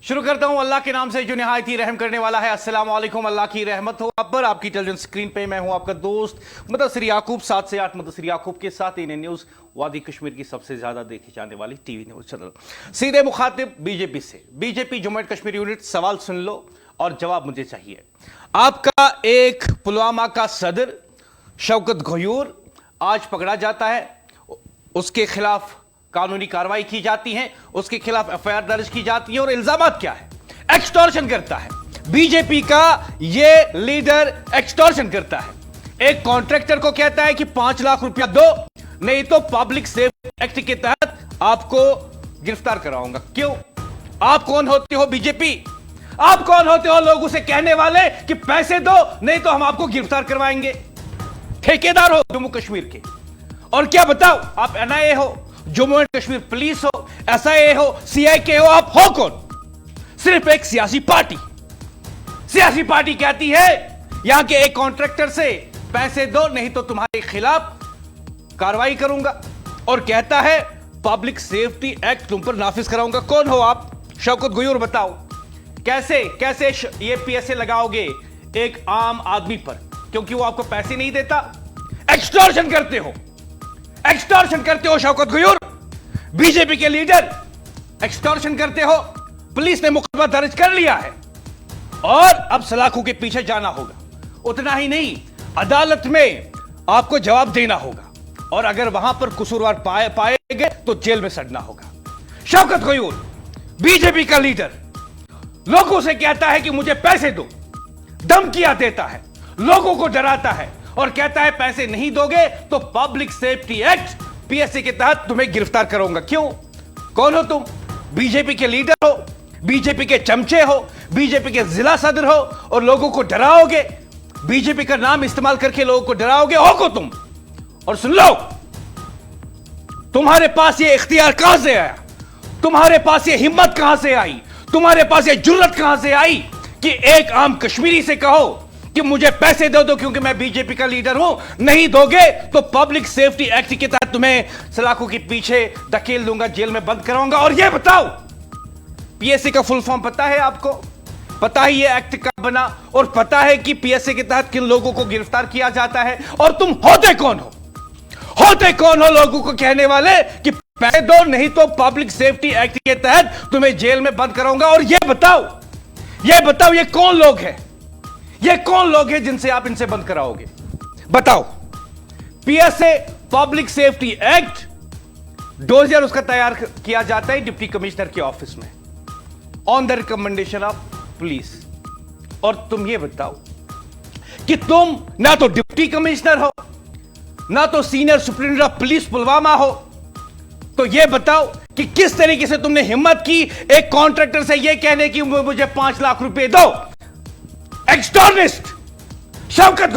शुरू करता हूं अल्लाह के नाम से जो निहायत ही रहम करने वाला है। अस्सलाम वालेकुम। अल्लाह की रहमत हो आप पर। आपकी टेलीविजन स्क्रीन पे मैं हूं आपका दोस्त मुदस्सिर याकूब। 7 से 8 मुदस्सिर याकूब के साथ इन न्यूज वादी कश्मीर की सबसे ज्यादा देखी जाने वाली टीवी न्यूज चैनल। सीधे मुखातिब बीजेपी से। BJP Jammu and Kashmir unit, सवाल सुन लो और जवाब मुझे चाहिए। आपका एक पुलवामा का सदर शौकत गयूर आज पकड़ा जाता है, उसके खिलाफ कानूनी कार्रवाई की जाती है, उसके खिलाफ एफआईआर दर्ज की जाती है और इल्जामात क्या है? एक्सटॉर्शन करता है। बीजेपी का यह लीडर एक्सटॉर्शन करता है। एक कॉन्ट्रैक्टर को कहता है कि 5 लाख रुपया दो, नहीं तो पब्लिक सेफ्टी एक्ट के तहत आपको गिरफ्तार कराऊंगा। क्यों? आप कौन होते हो बीजेपी? आप कौन होते हो लोगों से कहने वाले कि पैसे दो नहीं तो हम आपको गिरफ्तार करवाएंगे? ठेकेदार हो जम्मू कश्मीर के। और क्या बताओ, आप एनआईए हो, जम्मू एंड कश्मीर पुलिस हो, एसआईए हो, सीआईके हो, आप हो कौन? सिर्फ एक सियासी पार्टी। सियासी पार्टी कहती है यहां के एक कॉन्ट्रैक्टर से पैसे दो नहीं तो तुम्हारे खिलाफ कार्रवाई करूंगा, और कहता है पब्लिक सेफ्टी एक्ट तुम पर नाफिज कराऊंगा। कौन हो आप? शौकत गयूर बताओ, कैसे कैसे ये पीएसए लगाओगे एक आम आदमी पर, क्योंकि वो आपको पैसे नहीं देता? एक्सटॉर्शन करते हो, एक्सटॉर्शन करते हो शौकत गयूर, बीजेपी के लीडर एक्सटॉर्शन करते हो। पुलिस ने मुकदमा दर्ज कर लिया है और अब सलाखों के पीछे जाना होगा। उतना ही नहीं, अदालत में आपको जवाब देना होगा, और अगर वहां पर कसूरवार पाए गए तो जेल में सड़ना होगा। शौकत गयूर बीजेपी का लीडर लोगों से कहता है कि मुझे पैसे दो, धमकियां देता है, लोगों को डराता है और कहता है पैसे नहीं दोगे तो पब्लिक सेफ्टी एक्ट पीएसए के तहत तुम्हें गिरफ्तार करूंगा। क्यों? कौन हो तुम? बीजेपी के लीडर हो, बीजेपी के चमचे हो, बीजेपी के जिला सदर हो और लोगों को डराओगे, बीजेपी का नाम इस्तेमाल करके लोगों को डराओगे। हो को तुम? और सुन लो, तुम्हारे पास ये इख्तियार कहां से आया? तुम्हारे पास ये हिम्मत कहां से आई? तुम्हारे पास ये जुर्रत कहां से आई कि एक आम कश्मीरी से कहो कि मुझे पैसे दे दो क्योंकि मैं बीजेपी का लीडर हूं, नहीं दोगे तो पब्लिक सेफ्टी एक्ट के तहत तुम्हें सलाखों के पीछे धकेल दूंगा, जेल में बंद कराऊंगा। और ये बताओ, पीएसए का फुल फॉर्म पता है आपको? पता है ये एक्ट कब बना और पता है कि पीएसए के तहत किन लोगों को गिरफ्तार किया जाता है? और तुम होते कौन हो? होते कौन हो लोगों को कहने वाले कि पैसे दो नहीं तो पब्लिक सेफ्टी एक्ट के तहत तुम्हें जेल में बंद कराऊंगा? और ये बताओ, ये कौन लोग हैं? ये कौन लोग हैं जिनसे आप इनसे बंद कराओगे? बताओ। PSA public safety act dossier उसका तैयार किया जाता है डिप्टी कमिश्नर के ऑफिस में on the recommendation of police. और तुम ये बताओ कि तुम ना तो डिप्टी कमिश्नर हो, ना तो senior superintendent of police Pulwama हो, तो ये बताओ कि किस तरीके से तुमने हिम्मत की एक कॉन्ट्रैक्टर से यह कहने की मुझे 5 लाख रुपए दो? एक्सटॉर्निस्ट शौकत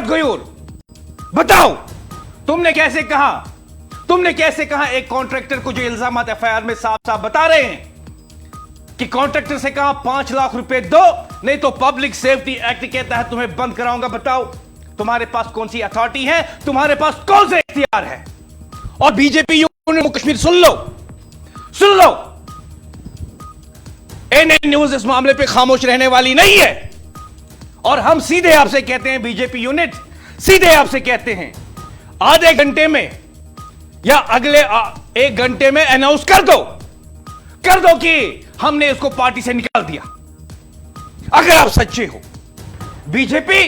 गयूर बताओ, तुमने कैसे कहा? तुमने कैसे कहा एक कॉन्ट्रैक्टर को, जो इल्जामात एफआईआर में साफ साफ बता रहे हैं कि कॉन्ट्रैक्टर से कहा 5 लाख रुपए दो नहीं तो पब्लिक सेफ्टी एक्ट के तहत तुम्हें बंद कराऊंगा? बताओ, तुम्हारे पास कौन सी अथॉरिटी है? तुम्हारे पास कौन से इख्तियार है? और बीजेपी जम्मू कश्मीर सुन लो, एएनएन न्यूज इस मामले पे खामोश रहने वाली नहीं है। और हम सीधे आपसे कहते हैं, बीजेपी यूनिट सीधे आपसे कहते हैं, आधे घंटे में या अगले 1 घंटे में अनाउंस कर दो कि हमने इसको पार्टी से निकाल दिया। अगर आप सच्चे हो बीजेपी,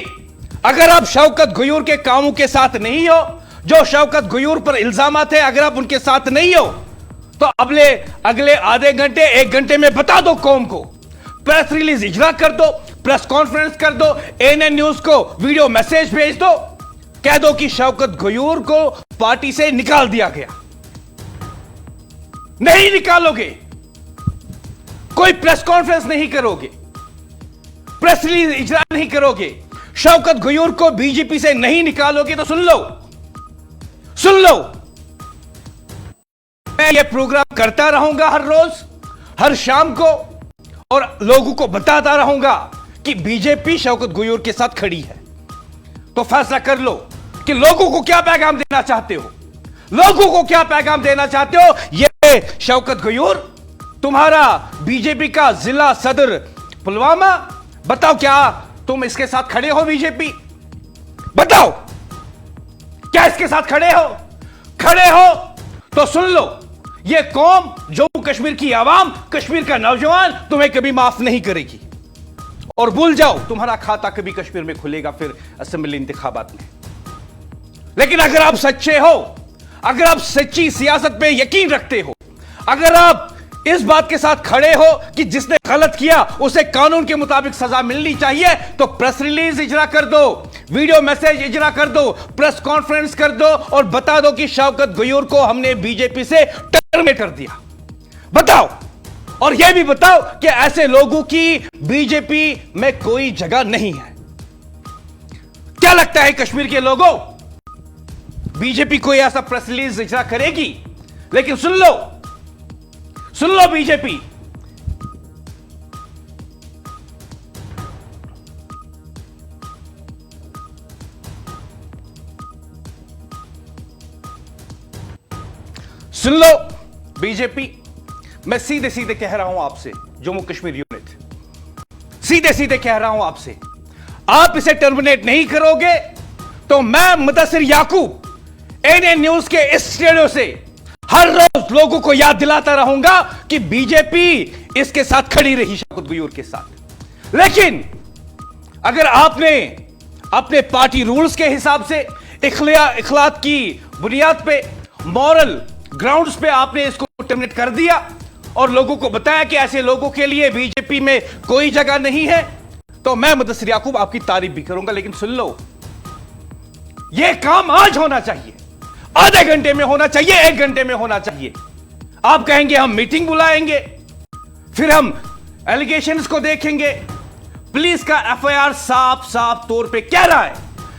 अगर आप शौकत गयूर के कामों के साथ नहीं हो, जो शौकत गयूर पर इल्जामात है, अगर आप उनके साथ नहीं हो, तो अगले आधे घंटे 1 घंटे में बता दो कौम को, प्रेस रिलीज इजरा कर दो, प्रेस कॉन्फ्रेंस कर दो, एएनएन न्यूज को वीडियो मैसेज भेज दो, कह दो कि शौकत गयूर को पार्टी से निकाल दिया गया। नहीं निकालोगे, कोई प्रेस कॉन्फ्रेंस नहीं करोगे, प्रेस रिलीज इजरा नहीं करोगे, शौकत गयूर को बीजेपी से नहीं निकालोगे, तो सुन लो, मैं ये प्रोग्राम करता रहूंगा हर रोज, हर शाम को, और लोगों को बताता रहूंगा कि बीजेपी शौकत गयूर के साथ खड़ी है। तो फैसला कर लो कि लोगों को क्या पैगाम देना चाहते हो? लोगों को क्या पैगाम देना चाहते हो? ये शौकत गयूर तुम्हारा बीजेपी का जिला सदर पुलवामा। बताओ क्या तुम इसके साथ खड़े हो? बीजेपी बताओ क्या इसके साथ खड़े हो? खड़े हो तो सुन लो, यह कौम, जम्मू कश्मीर की आवाम, कश्मीर का नौजवान तुम्हें कभी माफ नहीं करेगी। और भूल जाओ तुम्हारा खाता कभी कश्मीर में खुलेगा फिर असेंबली इंतखाबात में। लेकिन अगर आप सच्चे हो, अगर आप सच्ची सियासत पे यकीन रखते हो, अगर आप इस बात के साथ खड़े हो कि जिसने गलत किया उसे कानून के मुताबिक सजा मिलनी चाहिए, तो प्रेस रिलीज इजरा कर दो, वीडियो मैसेज इजरा कर दो, प्रेस कॉन्फ्रेंस कर दो और बता दो कि शौकत गयूर को हमने बीजेपी से टर्मिनेट कर दिया। बताओ, और यह भी बताओ कि ऐसे लोगों की बीजेपी में कोई जगह नहीं है। क्या लगता है कश्मीर के लोगों, बीजेपी कोई ऐसा प्रेस रिलीज इजरा करेगी? लेकिन सुन लो बीजेपी, सुन लो बीजेपी, मैं सीधे सीधे कह रहा हूं आपसे, जम्मू कश्मीर यूनिट, सीधे सीधे कह रहा हूं आपसे, आप इसे टर्मिनेट नहीं करोगे तो मैं मुदस्सिर याकूब एएनएन न्यूज के इस स्टूडियो से हर रोज लोगों को याद दिलाता रहूंगा कि बीजेपी इसके साथ खड़ी रही, शौकत गयूर के साथ। लेकिन अगर आपने अपने पार्टी रूल्स के हिसाब से, इखलाक की बुनियाद पे, मॉरल ग्राउंड्स पे आपने इसको टर्मिनेट कर दिया और लोगों को बताया कि ऐसे लोगों के लिए बीजेपी में कोई जगह नहीं है, तो मैं मुदस्सिर याकूब आपकी तारीफ भी करूंगा। लेकिन सुन लो, यह काम आज होना चाहिए, आधे घंटे में होना चाहिए, 1 घंटे में होना चाहिए। आप कहेंगे हम मीटिंग बुलाएंगे, फिर हम एलिगेशंस को देखेंगे। पुलिस का एफआईआर साफ साफ तौर पे कह रहा है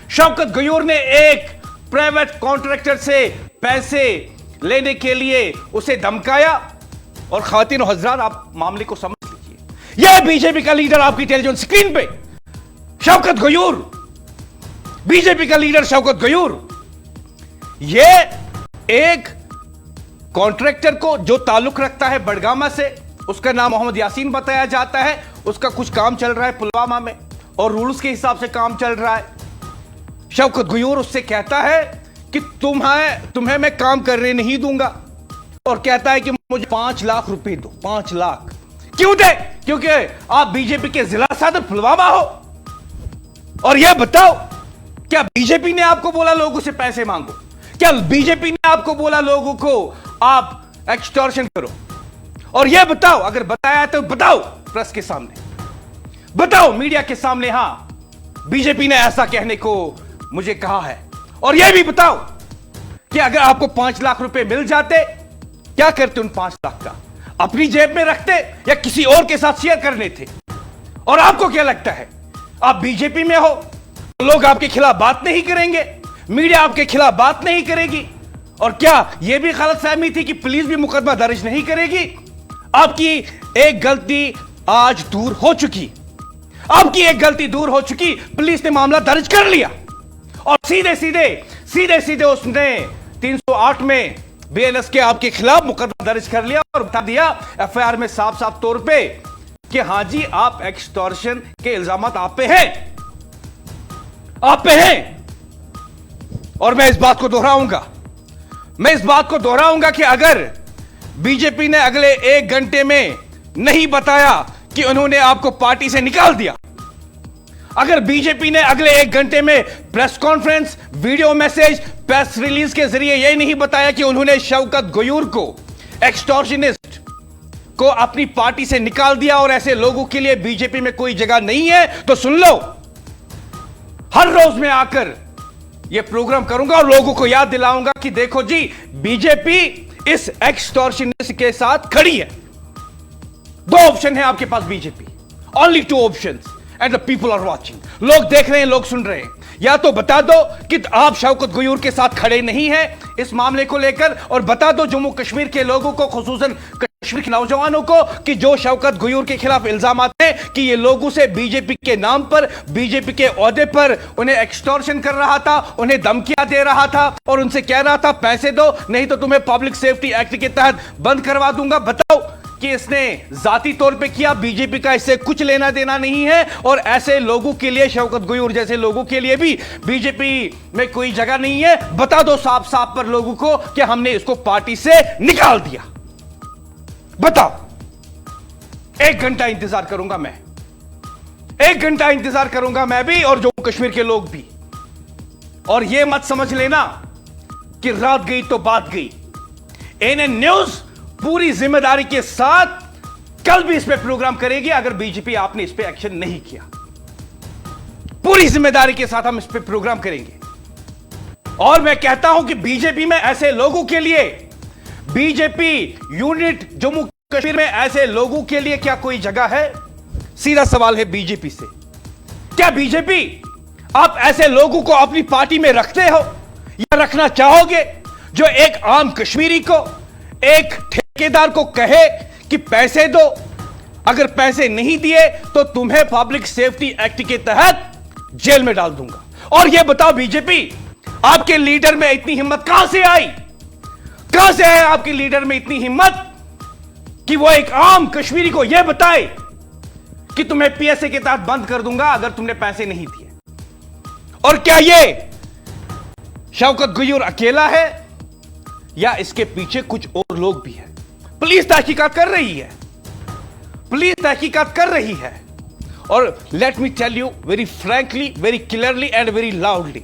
शौकत गयूर ने एक प्राइवेट कॉन्ट्रैक्टर से पैसे लेने के लिए उसे धमकाया। और खातिन और हजरात, आप मामले को समझ लीजिए, यह बीजेपी का लीडर आपकी टेलीविजन स्क्रीन पे, शौकत गयूर, बीजेपी का लीडर शौकत गयूर, यह एक कॉन्ट्रैक्टर को जो ताल्लुक रखता है बड़गामा से, उसका नाम मोहम्मद यासीन बताया जाता है, उसका कुछ काम चल रहा है पुलवामा में और रूल्स के हिसाब से काम चल रहा है। शौकत गयूर उससे कहता है कि तुम्हें मैं काम करने नहीं दूंगा, और कहता है कि मुझे 5 लाख रुपए दो। 5 लाख क्यों दे? क्योंकि आप बीजेपी के जिला सदर पुलवामा हो। और यह बताओ, क्या बीजेपी ने आपको बोला लोगों से पैसे मांगो? क्या बीजेपी ने आपको बोला लोगों को आप एक्सटॉर्शन करो? और यह बताओ, अगर बताया तो बताओ प्रेस के सामने, बताओ मीडिया के सामने, हां बीजेपी ने ऐसा कहने को मुझे कहा है। और यह भी बताओ कि अगर आपको 5 लाख रुपए मिल जाते, क्या करते उन 5 लाख का? अपनी जेब में रखते या किसी और के साथ शेयर करने थे? और आपको क्या लगता है, आप बीजेपी में हो तो लोग आपके खिलाफ बात नहीं करेंगे, मीडिया आपके खिलाफ बात नहीं करेगी? और क्या यह भी गलतफहमी थी कि पुलिस भी मुकदमा दर्ज नहीं करेगी? आपकी एक गलती आज दूर हो चुकी, आपकी एक गलती दूर हो चुकी, पुलिस ने मामला दर्ज कर लिया और सीधे सीधे उसने 308 में बीएनएस के आपके खिलाफ मुकदमा दर्ज कर लिया और बता दिया एफआईआर में साफ साफ तौर पे कि हां जी, आप एक्सटॉर्शन के इल्जाम आप पे हैं, आप पे हैं। और मैं इस बात को दोहराऊंगा कि अगर बीजेपी ने अगले 1 घंटे में नहीं बताया कि उन्होंने आपको पार्टी से निकाल दिया, अगर बीजेपी ने अगले 1 घंटे में press conference, video message, press release के जरिए यह नहीं बताया कि उन्होंने शौकत गयूर को, एक्सटॉर्शनिस्ट को, अपनी पार्टी से निकाल दिया और ऐसे लोगों के लिए बीजेपी में कोई जगह नहीं है, तो सुन लो, हर रोज में आकर यह प्रोग्राम करूंगा और लोगों को याद दिलाऊंगा कि देखो जी, बीजेपी इस एक्सटॉर्शनिस्ट के साथ खड़ी है। 2 ऑप्शन है आपके पास, BJP, only 2 options, and the people are watching. लोग देख रहे हैं, लोग सुन रहे हैं। या तो बता दो कि आप शौकत गयूर के साथ खड़े नहीं हैं इस मामले को लेकर, और बता दो जम्मू कश्मीर के लोगों को, खुसूसन कश्मीर के नौजवानों को, कि जो शौकत गयूर के खिलाफ इल्जाम हैं कि ये लोगों से बीजेपी के नाम पर, बीजेपी के ओहदे पर उन्हें एक्सटॉर्शन कर रहा था, उन्हें धमकियां दे रहा था और उनसे कह रहा था पैसे दो नहीं तो तुम्हें पब्लिक सेफ्टी एक्ट के तहत बंद करवा दूंगा। बताओ कि इसने जाती तौर पे किया, बीजेपी का इससे कुछ लेना देना नहीं है, और ऐसे लोगों के लिए, शौकत गयूर जैसे लोगों के लिए भी बीजेपी में कोई जगह नहीं है। बता दो साफ साफ पर लोगों को कि हमने इसको पार्टी से निकाल दिया। बताओ। 1 घंटा इंतजार करूंगा मैं, 1 घंटा इंतजार करूंगा मैं भी और जम्मू कश्मीर के लोग भी। और यह मत समझ लेना कि रात गई तो बात गई। एएनएन न्यूज पूरी जिम्मेदारी के साथ कल भी इस पे प्रोग्राम करेगी अगर बीजेपी आपने इस पे एक्शन नहीं किया। पूरी जिम्मेदारी के साथ हम इस पे प्रोग्राम करेंगे। और मैं कहता हूं कि बीजेपी में ऐसे लोगों के लिए, बीजेपी यूनिट जम्मू कश्मीर में ऐसे लोगों के लिए क्या कोई जगह है? सीधा सवाल है बीजेपी से। क्या बीजेपी आप ऐसे लोगों को अपनी पार्टी में रखते हो या रखना चाहोगे जो एक आम कश्मीरी को, एक ठेकेदार को कहे कि पैसे दो, अगर पैसे नहीं दिए तो तुम्हें पब्लिक सेफ्टी एक्ट के तहत जेल में डाल दूंगा? और यह बताओ बीजेपी, आपके लीडर में इतनी हिम्मत कहां से आई? कहां से है आपके लीडर में इतनी हिम्मत कि वो एक आम कश्मीरी को यह बताए कि तुम्हें पीएसए के तहत बंद कर दूंगा अगर तुमने पैसे नहीं दिए? और क्या ये शौकत गयूर अकेला है या इसके पीछे कुछ और लोग भी हैं? पुलिस तहकीकात कर रही है, पुलिस तहकीकात कर रही है। और let me tell you very frankly, very clearly and very loudly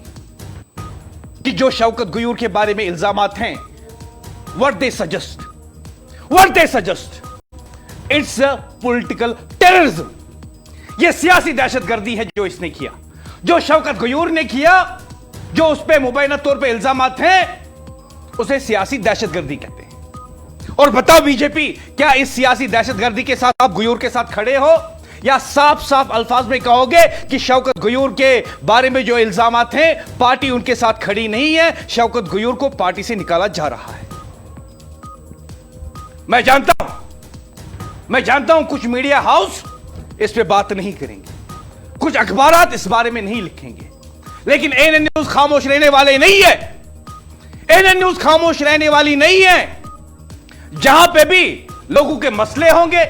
कि जो शौकत गयूर के बारे में इल्जामात हैं, what they suggest, it's a political terrorism. यह सियासी दहशतगर्दी है जो इसने किया, जो शौकत गयूर ने किया, जो उस पर मुबैना तौर पे इल्जामात हैं, उसे सियासी दहशतगर्दी कहते हैं। और बताओ बीजेपी, क्या इस सियासी दहशतगर्दी के साथ आप गयूर के साथ खड़े हो, या साफ साफ अल्फाज में कहोगे कि शौकत गयूर के बारे में जो इल्जामात हैं पार्टी उनके साथ खड़ी नहीं है, शौकत गयूर को पार्टी से निकाला जा रहा है? मैं जानता हूं कुछ मीडिया हाउस इस पे बात नहीं करेंगे, कुछ अखबारात इस बारे में नहीं लिखेंगे, लेकिन एएनएन न्यूज खामोश रहने वाले नहीं है। एएनएन न्यूज खामोश रहने वाली नहीं है। जहां पे भी लोगों के मसले होंगे,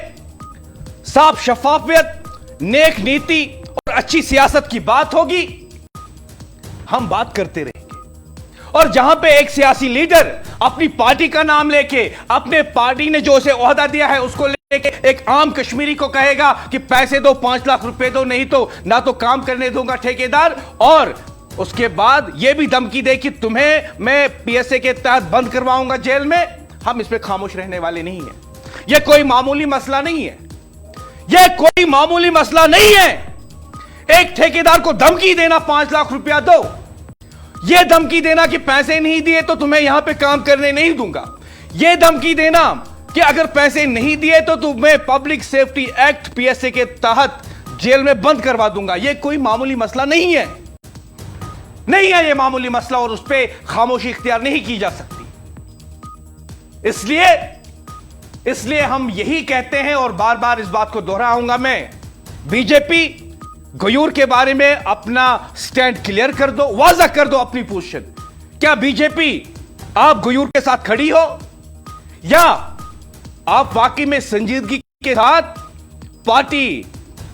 साफ शफाफियत, नेक नीति और अच्छी सियासत की बात होगी, हम बात करते रहेंगे। और जहां पे एक सियासी लीडर अपनी पार्टी का नाम लेके, अपने पार्टी ने जो उसे ओहदा दिया है उसको लेके एक आम कश्मीरी को कहेगा कि पैसे दो, 5 लाख रुपए दो, नहीं तो ना तो काम करने दूंगा ठेकेदार, और उसके बाद यह भी धमकी दे कि तुम्हें मैं पीएसए के तहत बंद करवाऊंगा जेल में, हम इस पे खामोश रहने वाले नहीं हैं। यह कोई मामूली मसला नहीं है, यह कोई मामूली मसला नहीं है। एक ठेकेदार को धमकी देना 5 लाख रुपया दो, यह धमकी देना कि पैसे नहीं दिए तो तुम्हें यहां पे काम करने नहीं दूंगा, यह धमकी देना कि अगर पैसे नहीं दिए तो तुम्हें पब्लिक सेफ्टी एक्ट पीएसए के तहत जेल में बंद करवा दूंगा, यह कोई मामूली मसला नहीं है, नहीं है यह मामूली मसला, और उस पर खामोशी इख्तियार नहीं की जा सकती। इसलिए हम यही कहते हैं और बार बार इस बात को दोहराऊंगा मैं, बीजेपी गयूर के बारे में अपना स्टैंड क्लियर कर दो, वाज़ा कर दो अपनी पोजीशन। क्या बीजेपी आप गयूर के साथ खड़ी हो, या आप वाकई में संजीदगी के साथ पार्टी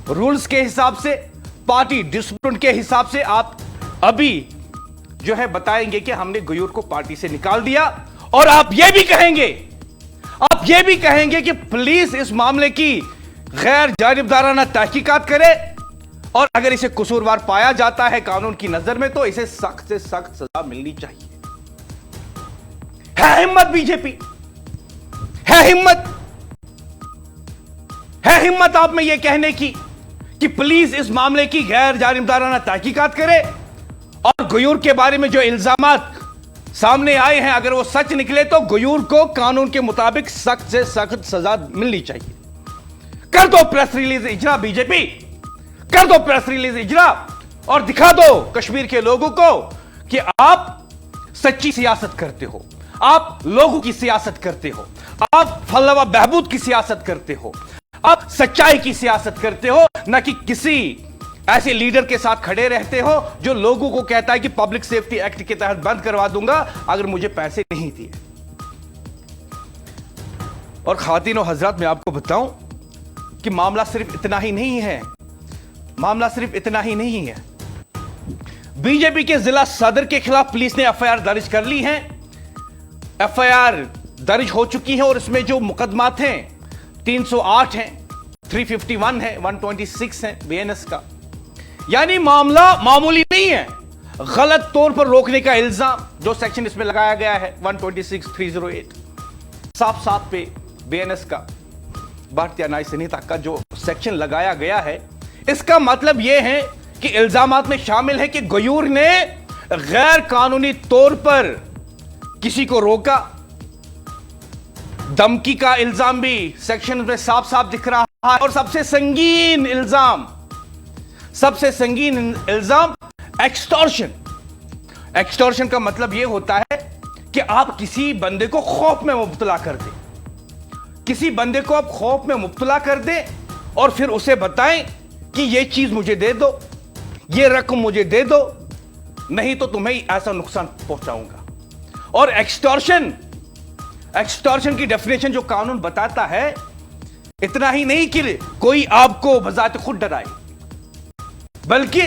रूल्स के हिसाब से, पार्टी डिसिप्लिन के हिसाब से आप अभी जो है बताएंगे कि हमने गयूर को पार्टी से निकाल दिया, और आप यह भी कहेंगे कि पुलिस इस मामले की गैर जानिबदाराना तहकीकात करे, और अगर इसे कसूरवार पाया जाता है कानून की नजर में तो इसे सख्त से सख्त सजा मिलनी चाहिए। है हिम्मत बीजेपी, है हिम्मत आप में यह कहने की कि पुलिस इस मामले की गैर जानिबदाराना तहकीकात करे, और गयूर के बारे में जो इल्जामात सामने आए हैं अगर वो सच निकले तो गयूर को कानून के मुताबिक सख्त से सख्त सजा मिलनी चाहिए। कर दो प्रेस रिलीज इजरा बीजेपी, कर दो प्रेस रिलीज इजरा, और दिखा दो कश्मीर के लोगों को कि आप सच्ची सियासत करते हो, आप लोगों की सियासत करते हो, आप फलाह व बहबूद की सियासत करते हो, आप सच्चाई की सियासत करते हो, ना कि किसी ऐसे लीडर के साथ खड़े रहते हो जो लोगों को कहता है कि पब्लिक सेफ्टी एक्ट के तहत बंद करवा दूंगा अगर मुझे पैसे नहीं दिए। और खातिन और हजरात, मैं आपको बताऊं कि मामला सिर्फ इतना ही नहीं है, मामला सिर्फ इतना ही नहीं है। बीजेपी के जिला सदर के खिलाफ पुलिस ने एफआईआर दर्ज कर ली है। एफआईआर दर्ज हो चुकी है और इसमें जो मुकदमात हैं 308 हैं, 351 है, 126 है बीएनएस का। यानी मामला मामूली नहीं है। गलत तौर पर रोकने का इल्जाम जो सेक्शन इसमें लगाया गया है 126, 308 साफ साफ पे बीएनएस का, भारतीय न्याय संहिता का जो सेक्शन लगाया गया है, इसका मतलब यह है कि इल्जामात में शामिल है कि गयूर ने गैर कानूनी तौर पर किसी को रोका। धमकी का इल्जाम भी सेक्शन में साफ साफ दिख रहा है। और सबसे संगीन इल्जाम एक्सटॉर्शन। एक्सटॉर्शन का मतलब यह होता है कि आप किसी बंदे को खौफ में मुब्तला कर दें, किसी बंदे को आप खौफ में मुब्तला कर दें और फिर उसे बताएं कि यह चीज मुझे दे दो, यह रकम मुझे दे दो, नहीं तो तुम्हें ऐसा नुकसान पहुंचाऊंगा। और एक्सटॉर्शन की डेफिनेशन जो कानून बताता है, इतना ही नहीं कि कोई आपको बजाते खुद डराए, बल्कि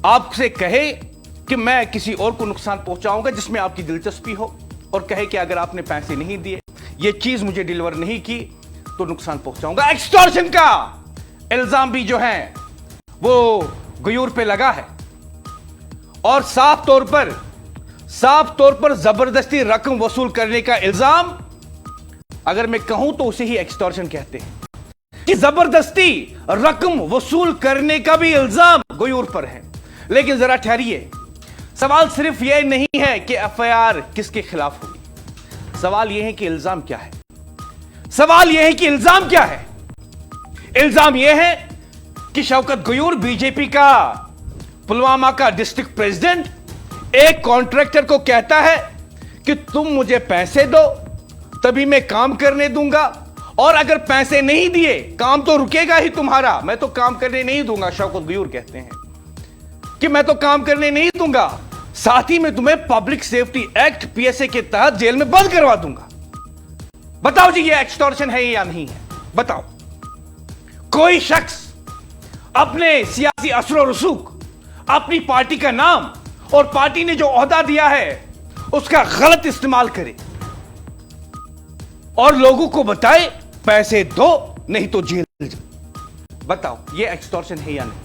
आपसे कहे कि मैं किसी और को नुकसान पहुंचाऊंगा जिसमें आपकी दिलचस्पी हो, और कहे कि अगर आपने पैसे नहीं दिए, यह चीज मुझे डिलीवर नहीं की, तो नुकसान पहुंचाऊंगा। एक्सटॉर्शन का इल्जाम भी जो है वो गयूर पे लगा है। और साफ तौर पर जबरदस्ती रकम वसूल करने का इल्जाम, अगर मैं कहूं तो उसे ही एक्सटॉर्शन कहते हैं, कि जबरदस्ती रकम वसूल करने का भी इल्जाम गयूर पर है। लेकिन जरा ठहरिए, सवाल सिर्फ यह नहीं है कि एफआईआर किसके खिलाफ होगी, सवाल यह है कि इल्जाम क्या है। इल्जाम यह है कि शौकत गयूर, बीजेपी का पुलवामा का डिस्ट्रिक्ट प्रेसिडेंट, एक कॉन्ट्रैक्टर को कहता है कि तुम मुझे पैसे दो तभी मैं काम करने दूंगा, और अगर पैसे नहीं दिए काम तो रुकेगा ही तुम्हारा, मैं तो काम करने नहीं दूंगा। शौकत गयूर कहते हैं कि मैं तो काम करने नहीं दूंगा, साथ ही मैं तुम्हें पब्लिक सेफ्टी एक्ट पीएसए के तहत जेल में बंद करवा दूंगा। बताओ जी, ये एक्सटॉर्शन है या नहीं है? बताओ। कोई शख्स अपने सियासी असर और रसूख, अपनी पार्टी का नाम और पार्टी ने जो ओहदा दिया है उसका गलत इस्तेमाल करे और लोगों को बताए पैसे दो नहीं तो जेल जाओ। बताओ, ये एक्सटॉर्शन है या नहीं?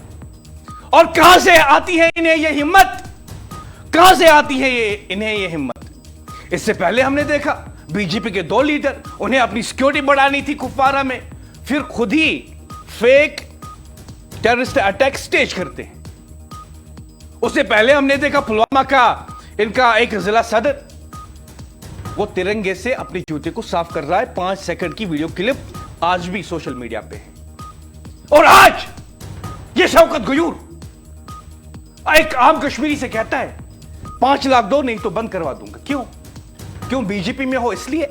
और कहां से आती है इन्हें यह हिम्मत? इससे पहले हमने देखा बीजेपी के 2 लीडर, उन्हें अपनी सिक्योरिटी बढ़ानी थी कुपवारा में, फिर खुद ही फेक टेररिस्ट अटैक स्टेज करते हैं। उससे पहले हमने देखा पुलवामा का इनका एक जिला सदर, वो तिरंगे से अपने जूते को साफ कर रहा है। 5 सेकंड की वीडियो क्लिप आज भी सोशल मीडिया पे है। और आज ये शौकत गयूर एक आम कश्मीरी से कहता है 5 लाख दो नहीं तो बंद करवा दूंगा। क्यों? बीजेपी में हो इसलिए?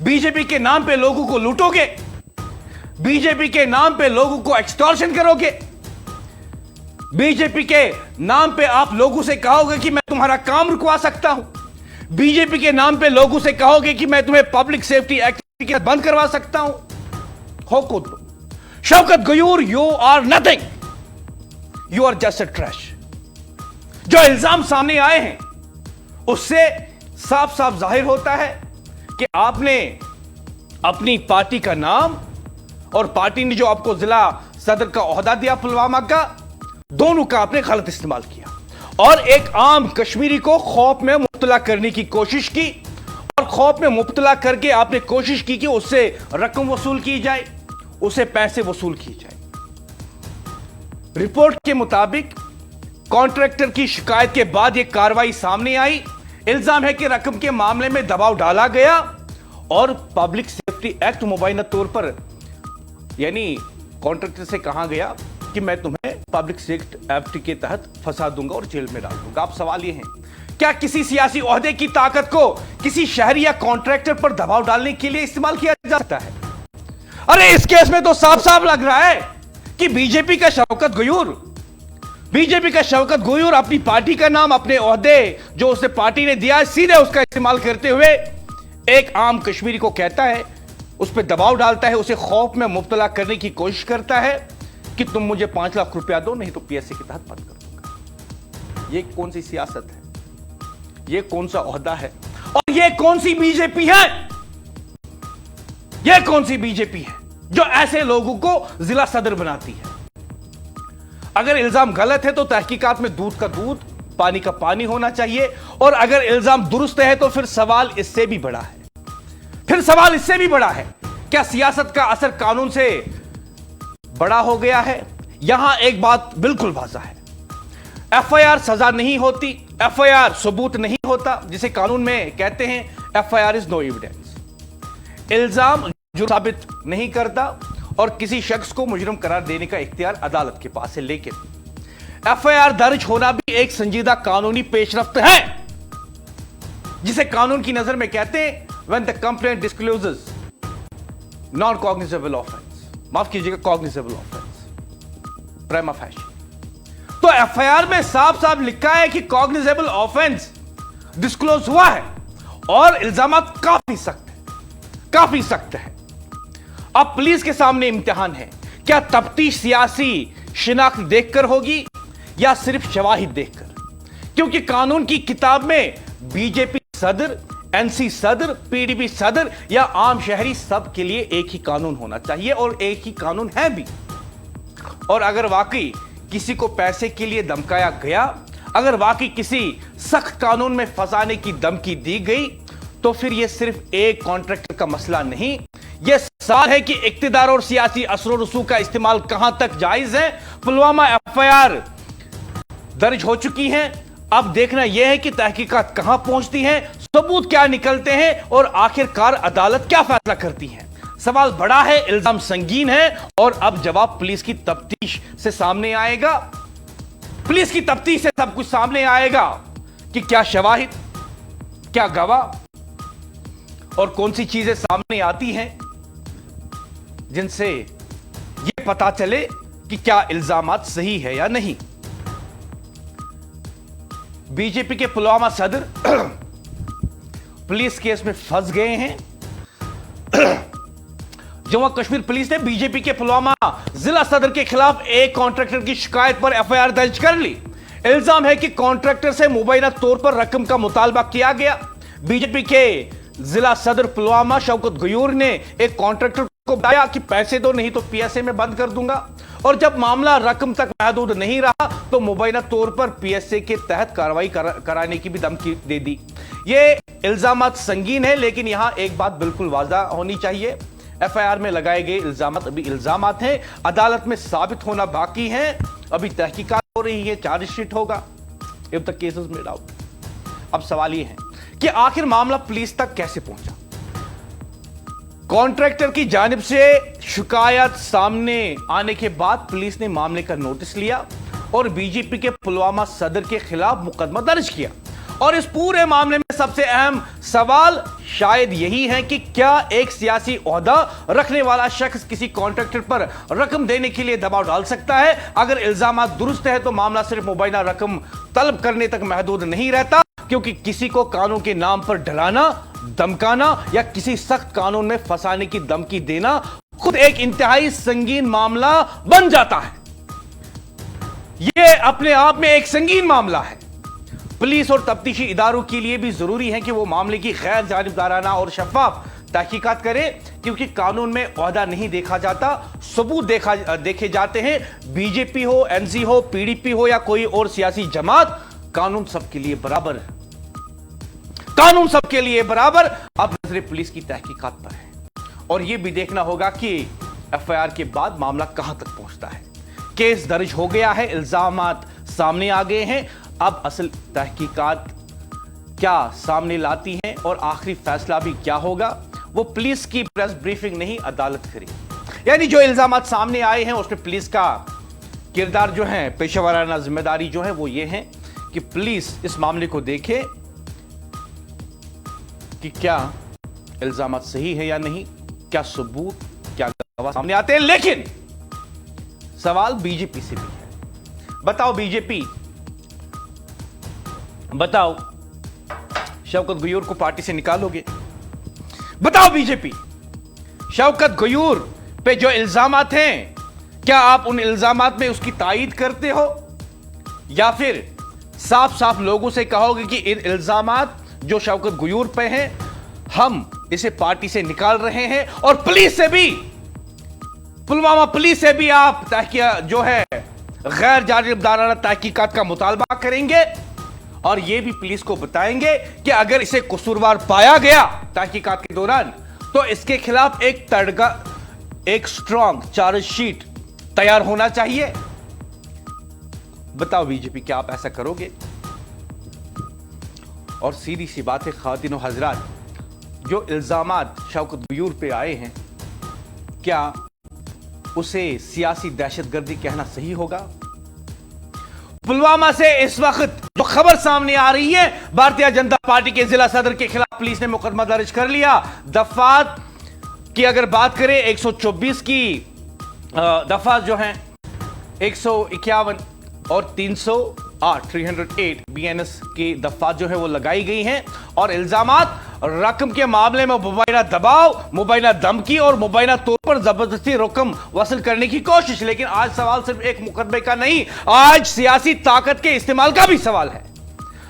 बीजेपी के नाम पे लोगों को लूटोगे, बीजेपी के नाम पे लोगों को एक्सटॉर्शन करोगे, बीजेपी के नाम पे आप लोगों से कहोगे कि मैं तुम्हारा काम रुकवा सकता हूं, बीजेपी के नाम पे लोगों से कहोगे कि मैं तुम्हें पब्लिक सेफ्टी एक्ट बंद करवा सकता हूं। हो खुद Shaukat Gayoor, you are nothing, you are just a trash. जो इल्जाम सामने आए हैं उससे साफ साफ जाहिर होता है कि आपने अपनी पार्टी का नाम और पार्टी ने जो आपको जिला सदर का ओहदा दिया पुलवामा का, दोनों का आपने गलत इस्तेमाल किया और एक आम कश्मीरी को खौफ में मुब्तला करने की कोशिश की, और खौफ में मुब्तला करके आपने कोशिश की कि उससे रकम वसूल की जाए, उसे पैसे वसूल किए जाए। रिपोर्ट के मुताबिक कॉन्ट्रैक्टर की शिकायत के बाद यह कार्रवाई सामने आई। इल्जाम है कि रकम के मामले में दबाव डाला गया और पब्लिक सेफ्टी एक्ट मुबैना तौर पर, यानी कॉन्ट्रैक्टर से कहा गया कि मैं तुम्हें पब्लिक सेफ्टी एक्ट के तहत फंसा दूंगा और जेल में डाल दूंगा। अब सवाल यह है, क्या किसी सियासी ओहदे की ताकत को किसी शहरी या कॉन्ट्रैक्टर पर दबाव डालने के लिए इस्तेमाल किया जा सकता है? अरे इस केस में तो साफ साफ लग रहा है कि बीजेपी का शौकत गयूर बीजेपी का शौकत गोयूर अपनी पार्टी का नाम, अपने ओहदे जो उसे पार्टी ने दिया है, सीधे उसका इस्तेमाल करते हुए एक आम कश्मीरी को कहता है, उस पर दबाव डालता है, उसे खौफ में मुब्तला करने की कोशिश करता है कि तुम मुझे 5 लाख रुपया दो, नहीं तो पीएससी के तहत बंद कर दूंगा। ये कौन सी सियासत है? ये कौन सा ओहदा है? और ये कौन सी बीजेपी है? ये कौन सी बीजेपी है जो ऐसे लोगों को जिला सदर बनाती है? अगर इल्जाम गलत है तो तहकीकात में दूध का दूध, पानी का पानी होना चाहिए, और अगर इल्जाम दुरुस्त है तो फिर सवाल इससे भी बड़ा है। क्या सियासत का असर कानून से बड़ा हो गया है? यहां एक बात बिल्कुल वाज़ह है, एफआईआर सजा नहीं होती, एफआईआर सबूत नहीं होता, जिसे कानून में कहते हैं एफआईआर इज नो एविडेंस। इल्जाम जुर्म साबित नहीं करता और किसी शख्स को मुजरिम करार देने का इख्तियार अदालत के पास है, लेकिन एफआईआर दर्ज होना भी एक संजीदा कानूनी पेशरफ्त है, जिसे कानून की नजर में कहते हैं when the complaint discloses non cognizable offence, माफ कीजिएगा कॉग्निजेबल ऑफेंस, प्राइमा फेशी। तो एफआईआर में साफ साफ लिखा है कि कॉग्निजेबल ऑफेंस डिस्क्लोज हुआ है और इल्जामात काफी सख्त है। अब पुलिस के सामने इम्तिहान है, क्या तफ्तीश सियासी शिनाख्त देखकर होगी या सिर्फ शवाहिद देखकर? क्योंकि कानून की किताब में बीजेपी सदर, एनसी सदर, पीडीपी सदर या आम शहरी सब के लिए एक ही कानून होना चाहिए और एक ही कानून है भी। और अगर वाकई किसी को पैसे के लिए धमकाया गया, अगर वाकई किसी सख्त कानून में फंसाने की धमकी दी गई, तो फिर यह सिर्फ एक कॉन्ट्रैक्टर का मसला नहीं, यह सवाल है कि इक्तिदार और सियासी असर रसूख का इस्तेमाल कहां तक जायज है। पुलवामा एफआईआर दर्ज हो चुकी है, अब देखना यह है कि तहकीकात कहां पहुंचती है, सबूत क्या निकलते हैं और आखिरकार अदालत क्या फैसला करती है। सवाल बड़ा है, इल्जाम संगीन है और अब जवाब पुलिस की तफ्तीश से सामने आएगा। पुलिस की तफ्तीश से सब कुछ सामने आएगा कि क्या शवाहिद, क्या गवाह और कौन सी चीजें सामने आती हैं जिनसे यह पता चले कि क्या इल्जामात सही है या नहीं। बीजेपी के पुलवामा सदर पुलिस केस में फंस गए हैं। जम्मू कश्मीर पुलिस ने बीजेपी के पुलवामा जिला सदर के खिलाफ एक कॉन्ट्रैक्टर की शिकायत पर एफआईआर दर्ज कर ली। इल्जाम है कि कॉन्ट्रैक्टर से मुबैना तौर पर रकम का मुतालबा किया गया। बीजेपी के जिला सदर पुलवामा शौकत गयूर ने एक कॉन्ट्रैक्टर को बताया कि पैसे दो, नहीं तो पीएसए में बंद कर दूंगा, और जब मामला रकम तक महदूद नहीं रहा तो मुबैना तौर पर पीएसए के तहत कार्रवाई कराने की भी धमकी दे दी। ये इल्जामात संगीन है, लेकिन यहां एक बात बिल्कुल वाज़ा होनी चाहिए, एफआईआर में लगाए गए इल्जामात अभी इल्जामात हैं, अदालत में साबित होना बाकी है, अभी तहकीकात हो रही है, चार्जशीट होगा, if the case is made out. अब सवाल यह है कि आखिर मामला पुलिस तक कैसे पहुंचा। कॉन्ट्रैक्टर की जानिब से शिकायत सामने आने के बाद पुलिस ने मामले का नोटिस लिया और बीजेपी के पुलवामा सदर के खिलाफ मुकदमा दर्ज किया। और इस पूरे मामले में सबसे अहम सवाल शायद यही है कि क्या एक सियासी ओहदा रखने वाला शख्स किसी कॉन्ट्रैक्टर पर रकम देने के लिए दबाव डाल सकता है। अगर इल्जामात दुरुस्त है तो मामला सिर्फ मुबैना रकम तलब करने तक महदूद नहीं रहता, क्योंकि किसी को कानून के नाम पर डराना, धमकाना या किसी सख्त कानून में फंसाने की धमकी देना खुद एक इंतहाई संगीन मामला बन जाता है। यह अपने आप में एक संगीन मामला है। पुलिस और तफ्तीशी इदारों के लिए भी जरूरी है कि वो मामले की गैर जानिबदाराना और शफाफ तहकीकात करें, क्योंकि कानून में ओहदा नहीं देखा जाता, सबूत देखे जाते हैं। बीजेपी हो, एनसी हो, पीडीपी हो या कोई और सियासी जमात, कानून सबके लिए बराबर है, कानून सबके लिए बराबर। अब नजरें पुलिस की तहकीकात पर है और यह भी देखना होगा कि एफआईआर के बाद मामला कहां तक पहुंचता है। केस दर्ज हो गया है, इल्जामात सामने आ गए हैं, अब असल तहकीकात क्या सामने लाती हैं और आखिरी फैसला भी क्या होगा, वो पुलिस की प्रेस ब्रीफिंग नहीं अदालत करेगी। यानी जो इल्जामात सामने आए हैं उसमें पुलिस का किरदार जो है, पेशेवराना जिम्मेदारी जो है वो ये है कि पुलिस इस मामले को देखे कि क्या इल्जामात सही है या नहीं, क्या सबूत, क्या गवाह सामने आते हैं। लेकिन सवाल बीजेपी से भी है, बताओ बीजेपी, बताओ शौकत गयूर को पार्टी से निकालोगे? बताओ बीजेपी, शौकत गयूर पे जो इल्जामात हैं, क्या आप उन इल्जामात में उसकी तायीद करते हो, या फिर साफ साफ लोगों से कहोगे कि इन इल्जामात जो शौकत गयूर पे हैं, हम इसे पार्टी से निकाल रहे हैं, और पुलिस से भी, पुलवामा पुलिस से भी आप जो है गैर जानिबदाराना तहकीकात का मुतालबा करेंगे, और यह भी पुलिस को बताएंगे कि अगर इसे कसूरवार पाया गया तहकीकात के दौरान, तो इसके खिलाफ एक स्ट्रांग चार्जशीट तैयार होना चाहिए। बताओ बीजेपी, क्या आप ऐसा करोगे? और सीधी सी बात है ख्वातीन और हजरात, जो इल्जामात शौकत गयूर पे आए हैं, क्या उसे सियासी दहशतगर्दी कहना सही होगा? पुलवामा से इस वक्त जो खबर सामने आ रही है, भारतीय जनता पार्टी के जिला सदर के खिलाफ पुलिस ने मुकदमा दर्ज कर लिया। दफात की अगर बात करें, 124 की दफा जो हैं 151 और 308 BNS की दफात जो है वो लगाई गई हैं, और इल्जामात रकम के मामले में मुबैना दबाव, मुबैना धमकी और मुबैना तौर पर जबरदस्ती रकम वसूल करने की कोशिश। लेकिन आज सवाल सिर्फ एक मुकदमे का नहीं, आज सियासी ताकत के इस्तेमाल का भी सवाल है।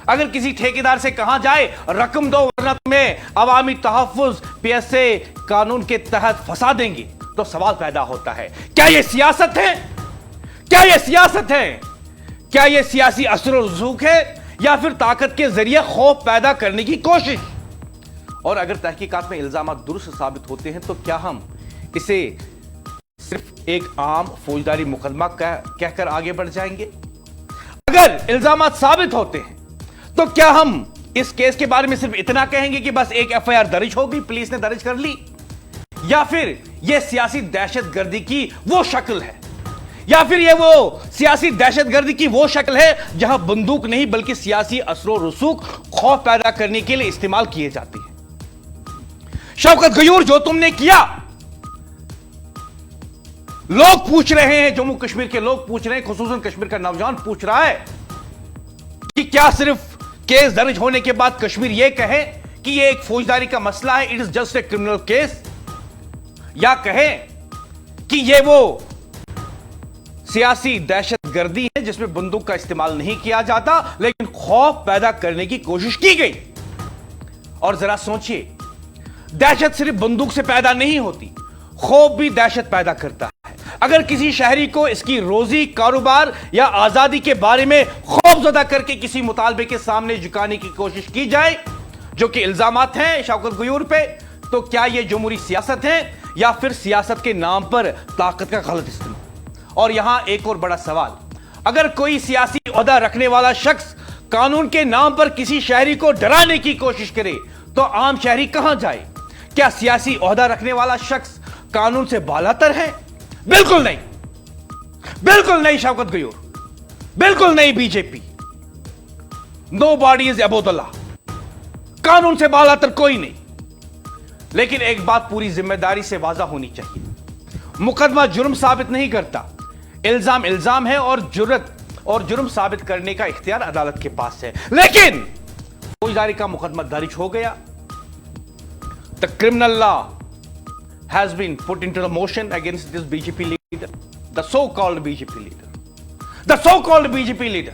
अगर किसी ठेकेदार से कहा जाए रकम दो वरना तुम्हें अवामी तहफ्फुज PSA कानून के तहत फंसा देंगे, तो सवाल पैदा होता है, क्या यह सियासत है? क्या यह सियासत है? क्या यह सियासी असर और रसूख है, या फिर ताकत के जरिए खौफ पैदा करने की कोशिश? और अगर तहकीकात में इल्जाम दुरुस्त साबित होते हैं, तो क्या हम इसे सिर्फ एक आम फौजदारी मुकदमा कहकर आगे बढ़ जाएंगे? अगर इल्जाम साबित होते हैं, तो क्या हम इस केस के बारे में सिर्फ इतना कहेंगे कि बस एक FIR दर्ज होगी, पुलिस ने दर्ज कर ली? या फिर यह सियासी दहशतगर्दी की वो शक्ल है, या फिर यह वो सियासी दहशतगर्दी की वो शक्ल है जहां बंदूक नहीं बल्कि सियासी असर और रसूख खौफ पैदा करने के लिए इस्तेमाल किए जाते हैं? शौकत गयूर, जो तुमने किया, लोग पूछ रहे हैं, जम्मू कश्मीर के लोग पूछ रहे हैं, खुसूसन कश्मीर का नौजवान पूछ रहा है कि क्या सिर्फ केस दर्ज होने के बाद कश्मीर यह कहे कि यह एक फौजदारी का मसला है, it is just a criminal case, या कहे कि यह वो सियासी दहशतगर्दी है जिसमें बंदूक का इस्तेमाल नहीं किया जाता लेकिन खौफ पैदा करने की कोशिश की गई? और जरा सोचिए, दहशत सिर्फ बंदूक से पैदा नहीं होती, खौफ भी दहशत पैदा करता है। अगर किसी शहरी को इसकी रोजी, कारोबार या आजादी के बारे में खौफजदा करके किसी मुतालबे के सामने झुकाने की कोशिश की जाए, जो कि इल्जामात हैं शौकत गयूर पे, तो क्या यह जमहूरी सियासत है या फिर सियासत के नाम पर ताकत का गलत इस्तेमाल? और यहां एक और बड़ा सवाल, अगर कोई सियासी ओहदा रखने वाला शख्स कानून के नाम पर किसी शहरी को डराने की कोशिश करे, तो आम शहरी कहां जाए? क्या सियासी ओहदा रखने वाला शख्स कानून से बालातर है? बिल्कुल नहीं, बिल्कुल नहीं शौकत गयूर, बिल्कुल नहीं BJP. Nobody is above the law, कानून से बालातर कोई नहीं। लेकिन एक बात पूरी जिम्मेदारी से वाज़ा होनी चाहिए, मुकदमा जुर्म साबित नहीं करता, इल्जाम इल्जाम है, और जुर्म साबित करने का इख्तियार अदालत के पास है। लेकिन फौजदारी का मुकदमा दर्ज हो गया, the criminal law has been put into the motion against this BJP leader, the so-called BJP leader,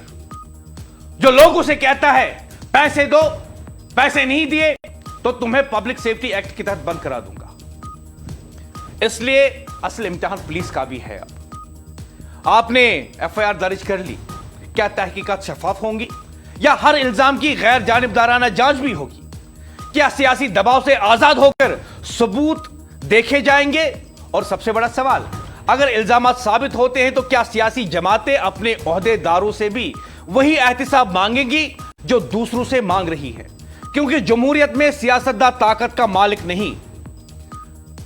जो लोगों से कहता है पैसे दो, पैसे नहीं दिए तो तुम्हें पब्लिक सेफ्टी एक्ट के तहत बंद करा दूंगा। इसलिए असल इम्तिहान पुलिस का भी है। अब आपने FIR दर्ज कर ली, क्या तहकीकात शफाफ होंगी या हर इल्जाम की गैर जानिबदाराना जांच भी होगी? क्या सियासी दबाव से आजाद होकर सबूत देखे जाएंगे? और सबसे बड़ा सवाल, अगर इल्जाम साबित होते हैं तो क्या सियासी जमातें अपने ओहदेदारों से भी वही एहतिसाब मांगेंगी जो दूसरों से मांग रही है? क्योंकि जमहूरियत में सियासतदान ताकत का मालिक नहीं,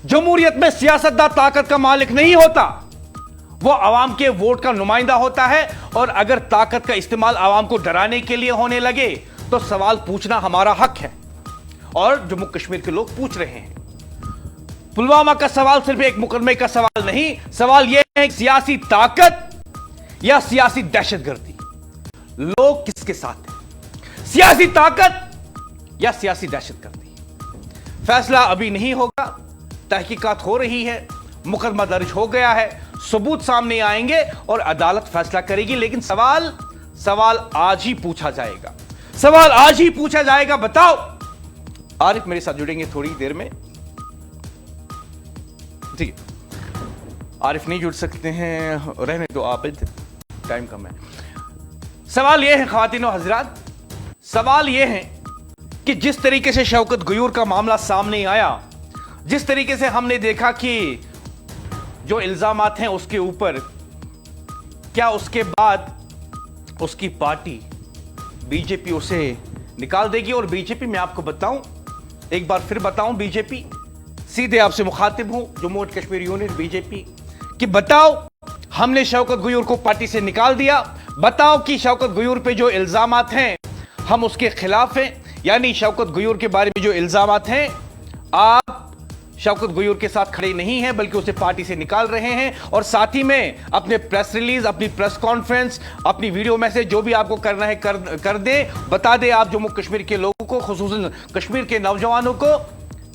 जमहूरियत में सियासतदान ताकत का मालिक नहीं होता, वो आवाम के वोट का नुमाइंदा होता है। और अगर ताकत का इस्तेमाल आवाम को डराने के लिए होने लगे तो सवाल पूछना हमारा हक है, और जम्मू कश्मीर के लोग पूछ रहे हैं। पुलवामा का सवाल सिर्फ एक मुकदमे का सवाल नहीं, सवाल यह है कि सियासी ताकत या सियासी दहशतगर्दी? लोग किसके साथ हैं, सियासी ताकत या सियासी दहशतगर्दी? फैसला अभी नहीं होगा, तहकीकात हो रही है, मुकदमा दर्ज हो गया है, सबूत सामने आएंगे और अदालत फैसला करेगी। लेकिन सवाल आज ही पूछा जाएगा, सवाल आज ही पूछा जाएगा। बताओ, आरिफ मेरे साथ जुड़ेंगे थोड़ी देर में, ठीक है? आरिफ नहीं जुड़ सकते हैं, रहने दो आप, टाइम कम है। सवाल यह है ख्वातीन और हजरात, सवाल यह है कि जिस तरीके से शौकत गयूर का मामला सामने आया, जिस तरीके से हमने देखा कि जो इल्जामात हैं उसके ऊपर, क्या उसके बाद उसकी पार्टी बीजेपी उसे निकाल देगी? और बीजेपी, मैं आपको बताऊं, एक बार फिर बताऊं, बीजेपी, सीधे आपसे मुखातिब हूं, Jammu and Kashmir union BJP, कि बताओ हमने शौकत गयूर को पार्टी से निकाल दिया, बताओ कि शौकत गयूर पे जो इल्जामात हैं हम उसके खिलाफ हैं, यानी शौकत गयूर के बारे में जो इल्जामात हैं आप शौकत गयूर के साथ खड़े नहीं हैं, बल्कि उसे पार्टी से निकाल रहे हैं। और साथ ही में अपने प्रेस रिलीज, अपनी प्रेस कॉन्फ्रेंस, अपनी वीडियो मैसेज, जो भी आपको करना है कर दे, बता दे आप जम्मू कश्मीर के लोगों को, खुसूसन कश्मीर के नौजवानों को,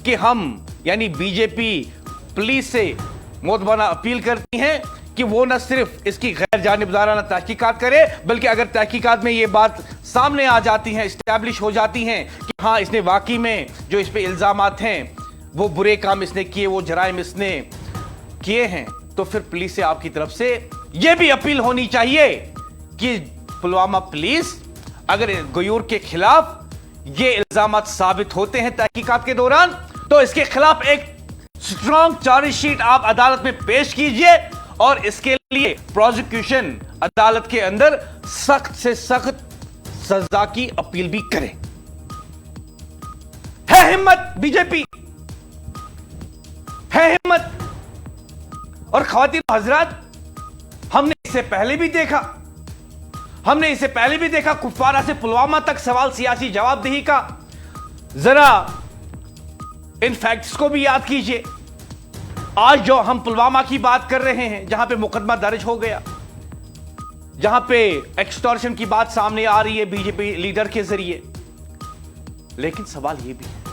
कि हम यानी बीजेपी पुलिस से मोतबाना अपील करती हैं कि वो न सिर्फ इसकी गैर जानिबदाराना तहकीकात करे, बल्कि अगर तहकीकात में ये बात सामने आ जाती है, इस्टेब्लिश हो जाती हैं कि हाँ इसने वाकई में जो इस पे इल्जामात हैं, वो बुरे काम इसने किए, वो जराइम इसने किए हैं, तो फिर पुलिस से आपकी तरफ से यह भी अपील होनी चाहिए कि पुलवामा पुलिस अगर गयूर के खिलाफ ये इल्जामात साबित होते हैं तहकीकात के दौरान, तो इसके खिलाफ एक स्ट्रॉन्ग चार्जशीट आप अदालत में पेश कीजिए और इसके लिए प्रोसिक्यूशन अदालत के अंदर सख्त से सख्त सजा की अपील भी करे। है हिम्मत बीजेपी, है हिम्मत। और ख्वातीन हजरात, हमने इसे पहले भी देखा, कुपवारा से पुलवामा तक सवाल सियासी जवाबदेही का। जरा इन फैक्ट्स को भी याद कीजिए। आज जो हम पुलवामा की बात कर रहे हैं, जहां पे मुकदमा दर्ज हो गया, जहां पे एक्सटॉर्शन की बात सामने आ रही है बीजेपी लीडर के जरिए, लेकिन सवाल यह भी है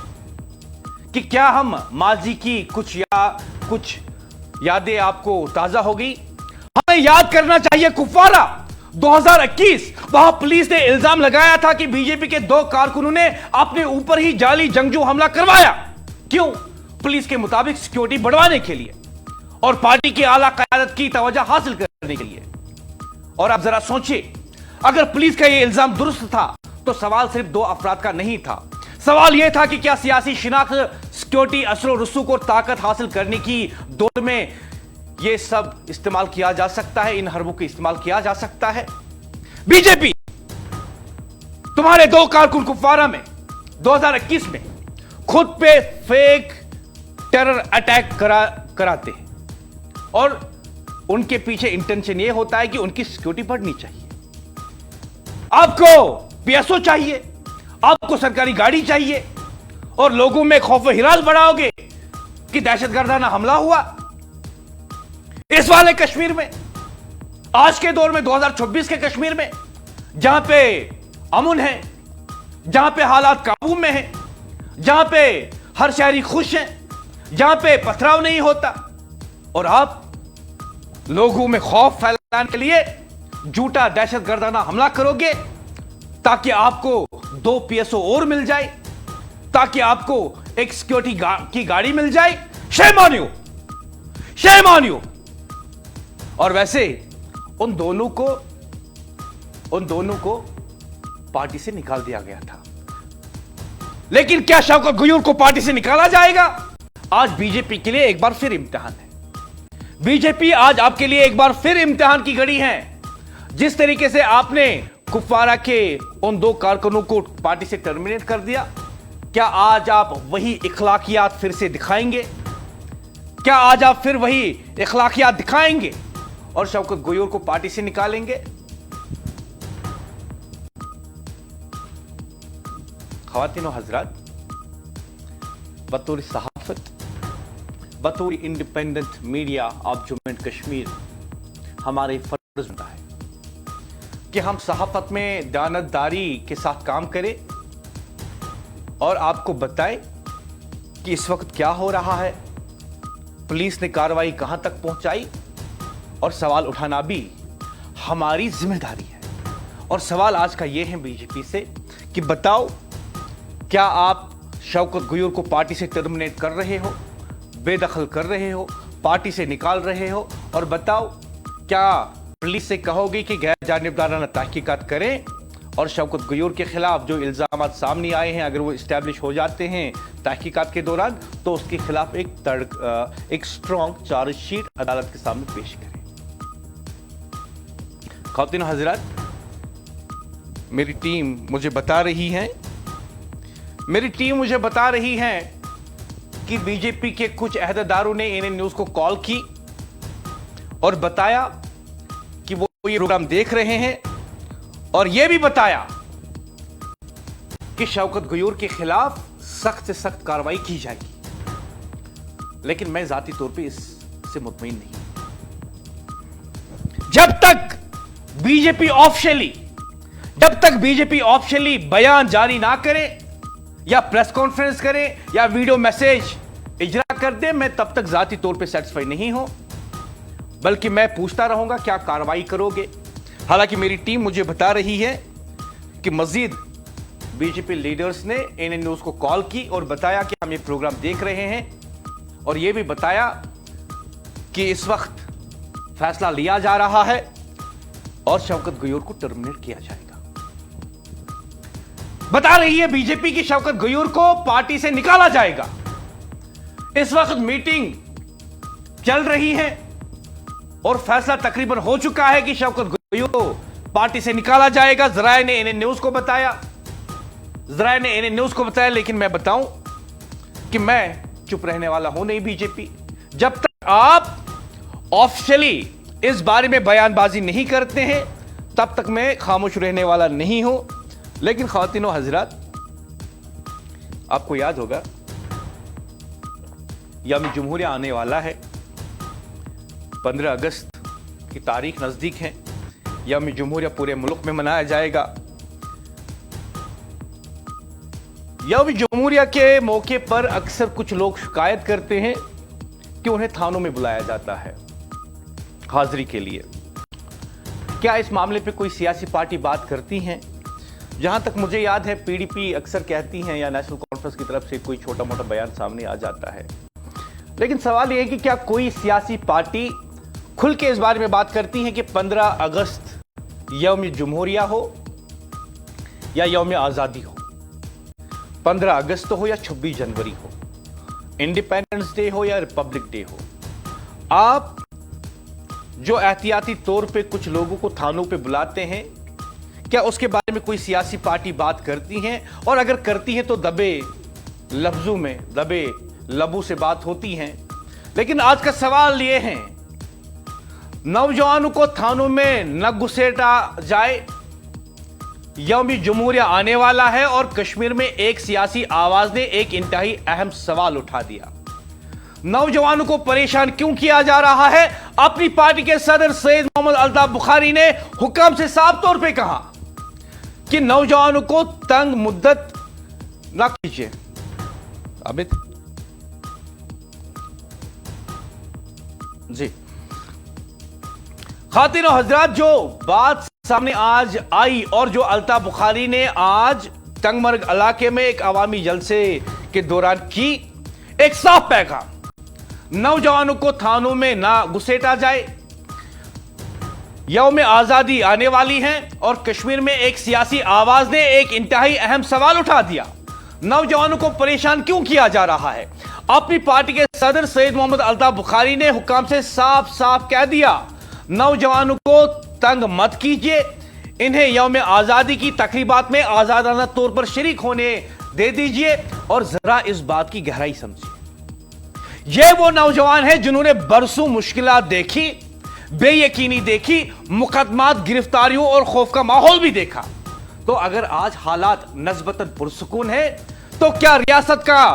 कि क्या हम माजी की कुछ यादें आपको ताजा हो गई? हमें याद करना चाहिए कुपवारा 2021, वहां पुलिस ने इल्जाम लगाया था कि बीजेपी के 2 कारकुनों ने अपने ऊपर ही जाली जंगजू हमला करवाया। क्यों? पुलिस के मुताबिक सिक्योरिटी बढ़वाने के लिए और पार्टी की आला क़यादत की तवज्जो हासिल करने के लिए। और आप जरा सोचिए, अगर पुलिस का यह इल्जाम दुरुस्त था तो सवाल सिर्फ 2 अफराद का नहीं था, सवाल यह था कि क्या सियासी शिनाख्त, सिक्योरिटी, असर रसूख और ताकत हासिल करने की दौड़ में यह सब इस्तेमाल किया जा सकता है, इन हरबों का इस्तेमाल किया जा सकता है। बीजेपी तुम्हारे 2 कारकुन कुपवारा में 2021 में खुद पे फेक टेरर अटैक कराते हैं और उनके पीछे इंटेंशन यह होता है कि उनकी सिक्योरिटी बढ़नी चाहिए। आपको पीएसओ चाहिए, आपको सरकारी गाड़ी चाहिए और लोगों में खौफ हिरास बढ़ाओगे कि दहशतगर्दाना हमला हुआ। इस वाले कश्मीर में, आज के दौर में 2026 के कश्मीर में, जहां पे अमन है, जहां पे हालात काबू में है, जहां पे हर शहरी खुश है, जहां पे पथराव नहीं होता, और आप लोगों में खौफ फैलाने के लिए झूठा दहशतगर्दाना हमला करोगे ताकि आपको 2 पीएसओ और मिल जाए, ताकि आपको एक सिक्योरिटी की गाड़ी मिल जाए। Shame on you, shame on you. और वैसे उन दोनों को पार्टी से निकाल दिया गया था, लेकिन क्या शौकत गयूर को पार्टी से निकाला जाएगा? आज बीजेपी के लिए एक बार फिर इम्तिहान है। बीजेपी आज आपके लिए एक बार फिर इम्तिहान की घड़ी है। जिस तरीके से आपने कुपवारा के उन 2 कारकुनों को पार्टी से टर्मिनेट कर दिया, क्या आज आप वही इखलाकियात फिर से दिखाएंगे? क्या आज आप फिर वही इखलाकियात दिखाएंगे और शौकत गयूर को पार्टी से निकालेंगे? ख्वातीन और हजरात, बतौर सहाफत, बतौर independent media of Jammu and Kashmir, हमारे फर्ज बनता है कि हम सहाफत में दानतदारी के साथ काम करें और आपको बताएं कि इस वक्त क्या हो रहा है, पुलिस ने कार्रवाई कहां तक पहुंचाई, और सवाल उठाना भी हमारी जिम्मेदारी है। और सवाल आज का यह है बीजेपी से कि बताओ, क्या आप शौकत गयूर को पार्टी से टर्मिनेट कर रहे हो, बेदखल कर रहे हो, पार्टी से निकाल रहे हो? और बताओ, क्या पुलिस से कहोगे कि गैर जानिबदाराना तहकीकात करें और शौकत गयूर के खिलाफ जो इल्जाम सामने आए हैं अगर वो इस्टेब्लिश हो जाते हैं तहकीकात के दौरान तो उसके खिलाफ एक स्ट्रॉन्ग चार्जशीट अदालत के सामने पेश करें? ख़वातीन हज़रात, मेरी टीम मुझे बता रही है कि बीजेपी के कुछ अहदेदारों ने एएनएन न्यूज़ को कॉल की और बताया कि वो ये प्रोग्राम देख रहे हैं और यह भी बताया कि शौकत गयूर के खिलाफ सख्त से सख्त कार्रवाई की जाएगी। लेकिन मैं जाती तौर पे इससे मुतमईन नहीं। जब तक बीजेपी ऑफिशियली बयान जारी ना करे या प्रेस कॉन्फ्रेंस करे या वीडियो मैसेज इजरा कर दे, मैं तब तक जाती तौर पे सेटिस्फाई नहीं हूं, बल्कि मैं पूछता रहूंगा क्या कार्रवाई करोगे। हालांकि मेरी टीम मुझे बता रही है कि मजीद बीजेपी लीडर्स ने एएनएन न्यूज़ को कॉल की और बताया कि हम ये प्रोग्राम देख रहे हैं और यह भी बताया कि इस वक्त फैसला लिया जा रहा है और शौकत गयूर को टर्मिनेट किया जाएगा। बता रही है बीजेपी की शौकत गयूर को पार्टी से निकाला जाएगा। इस वक्त मीटिंग चल रही है और फैसला तकरीबन हो चुका है कि शौकत गयूर को पार्टी से निकाला जाएगा। ज़राए ने एएनएन न्यूज़ को बताया, लेकिन मैं बताऊं कि मैं चुप रहने वाला हूं नहीं। बीजेपी जब तक आप ऑफिशियली इस बारे में बयानबाजी नहीं करते हैं तब तक मैं खामोश रहने वाला नहीं हूं। लेकिन ख़वातीन और हज़रात, आपको याद होगा यौम जमहूरिया आने वाला है, 15 अगस्त की तारीख नजदीक है। यौम जमहूरिया पूरे मुल्क में मनाया जाएगा। यौम जमहूरिया के मौके पर अक्सर कुछ लोग शिकायत करते हैं कि उन्हें थानों में बुलाया जाता है हाजिरी के लिए। क्या इस मामले पे कोई सियासी पार्टी बात करती हैं? जहां तक मुझे याद है पीडीपी अक्सर कहती हैं या नेशनल कॉन्फ्रेंस की तरफ से कोई छोटा मोटा बयान सामने आ जाता है। लेकिन सवाल यह है कि क्या कोई सियासी पार्टी खुल के इस बारे में बात करती है कि 15 अगस्त यौम जमहूरिया हो या यौम आज़ादी हो, 15 अगस्त हो या 26 जनवरी हो, इंडिपेंडेंस डे हो या रिपब्लिक डे हो, आप जो एहतियाती तौर पे कुछ लोगों को थानों पे बुलाते हैं, क्या उसके बारे में कोई सियासी पार्टी बात करती है? और अगर करती है तो दबे लफ्जों में, दबे लबों से बात होती है। लेकिन आज का सवाल यह है, नौजवानों को थानों में न घुसेटा जाए। यौम जमहूरिया आने वाला है और कश्मीर में एक सियासी आवाज ने एक इंतहाई अहम सवाल उठा दिया। नौजवानों को परेशान क्यों किया जा रहा है? अपनी पार्टी के सदर सैयद मोहम्मद अल्ताफ बुखारी ने हुक्म से साफ तौर पे कहा कि नौजवानों को तंग मुद्दत ना कीजिए। अमित जी, ख़वातीन और हज़रात, जो बात सामने आज आई और जो अल्ताफ बुखारी ने आज तंगमर्ग इलाके में एक अवामी जलसे के दौरान की, एक साफ पैगाम, नौजवानों को थानों में ना घुसेटा जाए। यौम आजादी आने वाली है और कश्मीर में एक सियासी आवाज ने एक इंतहाई अहम सवाल उठा दिया। नौजवानों को परेशान क्यों किया जा रहा है? अपनी पार्टी के सदर सैयद मोहम्मद अल्ताफ बुखारी ने हुक्म से साफ साफ कह दिया, नौजवानों को तंग मत कीजिए, इन्हें यौम आजादी की तकरीबात में आजादाना तौर पर शरीक होने दे दीजिए। और जरा इस बात की गहराई समझिए, ये वो नौजवान है जिन्होंने बरसों मुश्किलात देखी, बेयकीनी देखी, मुकदमात, गिरफ्तारियों और खौफ का माहौल भी देखा। तो अगर आज हालात नस्बतन पुरसुकून है तो क्या रियासत का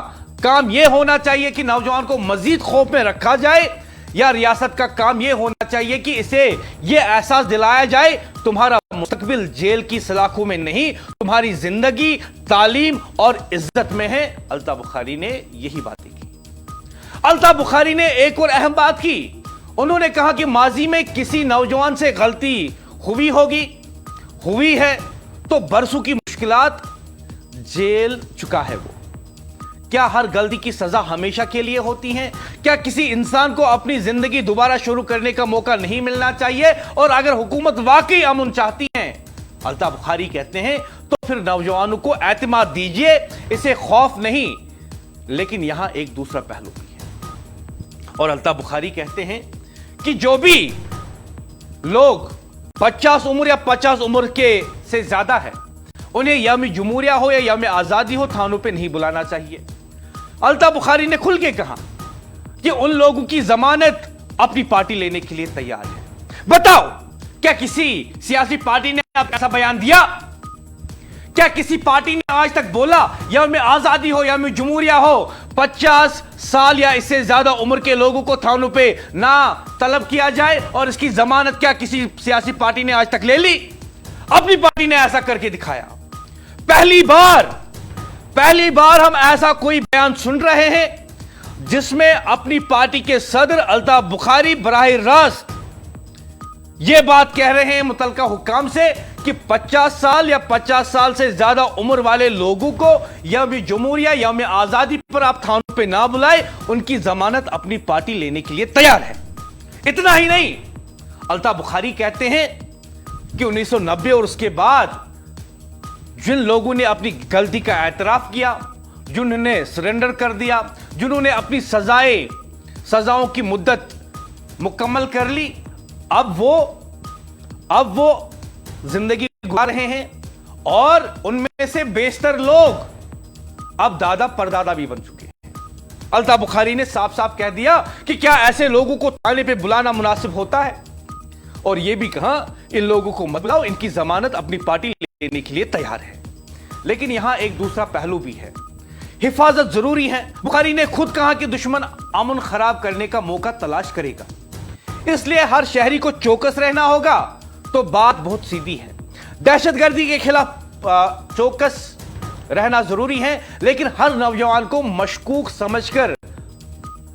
काम यह होना चाहिए कि नौजवान को मजीद खौफ में रखा जाए या रियासत का काम यह होना चाहिए कि इसे यह एहसास दिलाया जाए तुम्हारा मुस्तकबिल जेल की सलाखों में नहीं, तुम्हारी जिंदगी, तालीम और इज्जत में है। अल्ताफ बुखारी ने यही बातें की। अल्ताफ बुखारी ने एक और अहम बात की। उन्होंने कहा कि माजी में किसी नौजवान से गलती हुई है तो बरसों की मुश्किलात झेल चुका है वो। क्या हर गलती की सजा हमेशा के लिए होती है? क्या किसी इंसान को अपनी जिंदगी दोबारा शुरू करने का मौका नहीं मिलना चाहिए? और अगर हुकूमत वाकई अमन चाहती है, अल्ताफ बुखारी कहते हैं, तो फिर नौजवानों को एतमाद दीजिए, इसे खौफ नहीं। लेकिन यहां एक दूसरा पहलू भी है और अल्ताफ बुखारी कहते हैं कि जो भी लोग 50 उम्र या 50 उम्र के से ज्यादा है, उन्हें यौम जुमूरिया हो या यौम आजादी हो, थानों पे नहीं बुलाना चाहिए। अल्ताफ बुखारी ने खुल के कहा कि उन लोगों की जमानत अपनी पार्टी लेने के लिए तैयार है। बताओ, क्या किसी सियासी पार्टी ने ऐसा बयान दिया? क्या किसी पार्टी ने आज तक बोला यौम आजादी हो, यौम जुमूरिया हो, 50 साल या इससे ज्यादा उम्र के लोगों को थानों पे ना तलब किया जाए? और इसकी जमानत क्या किसी सियासी पार्टी ने आज तक ले ली? अपनी पार्टी ने ऐसा करके दिखाया। पहली बार हम ऐसा कोई बयान सुन रहे हैं जिसमें अपनी पार्टी के सदर अल्ताफ बुखारी बराह रास्त यह बात कह रहे हैं मुतलका हुक्काम से कि 50 साल या 50 साल से ज्यादा उम्र वाले लोगों को यौम जुमूरिया, यौम आजादी पर आप थानों पे ना बुलाए, उनकी जमानत अपनी पार्टी लेने के लिए तैयार है। इतना ही नहीं, अल्ताफ बुखारी कहते हैं कि 1990 और उसके बाद जिन लोगों ने अपनी गलती का एतराफ किया, जिन्होंने सरेंडर कर दिया, जिन्होंने अपनी सजाओं की मुद्दत मुकम्मल कर ली, अब वो जिंदगी गुजार रहे हैं और उनमें से बेशतर लोग अब दादा परदादा भी बन चुके हैं। अल्ताफ बुखारी ने साफ साफ कह दिया कि क्या ऐसे लोगों को थाने पे बुलाना मुनासिब होता है, और यह भी कहा इन लोगों को मत बुलाओ, इनकी जमानत अपनी पार्टी लेने के लिए तैयार है। लेकिन यहां एक दूसरा पहलू भी है, हिफाजत जरूरी है। बुखारी ने खुद कहा कि दुश्मन अमन खराब करने का मौका तलाश करेगा, इसलिए हर शहरी को चौकस रहना होगा। तो बात बहुत सीधी है, दहशतगर्दी के खिलाफ चौकस रहना जरूरी है, लेकिन हर नौजवान को मशकूक समझकर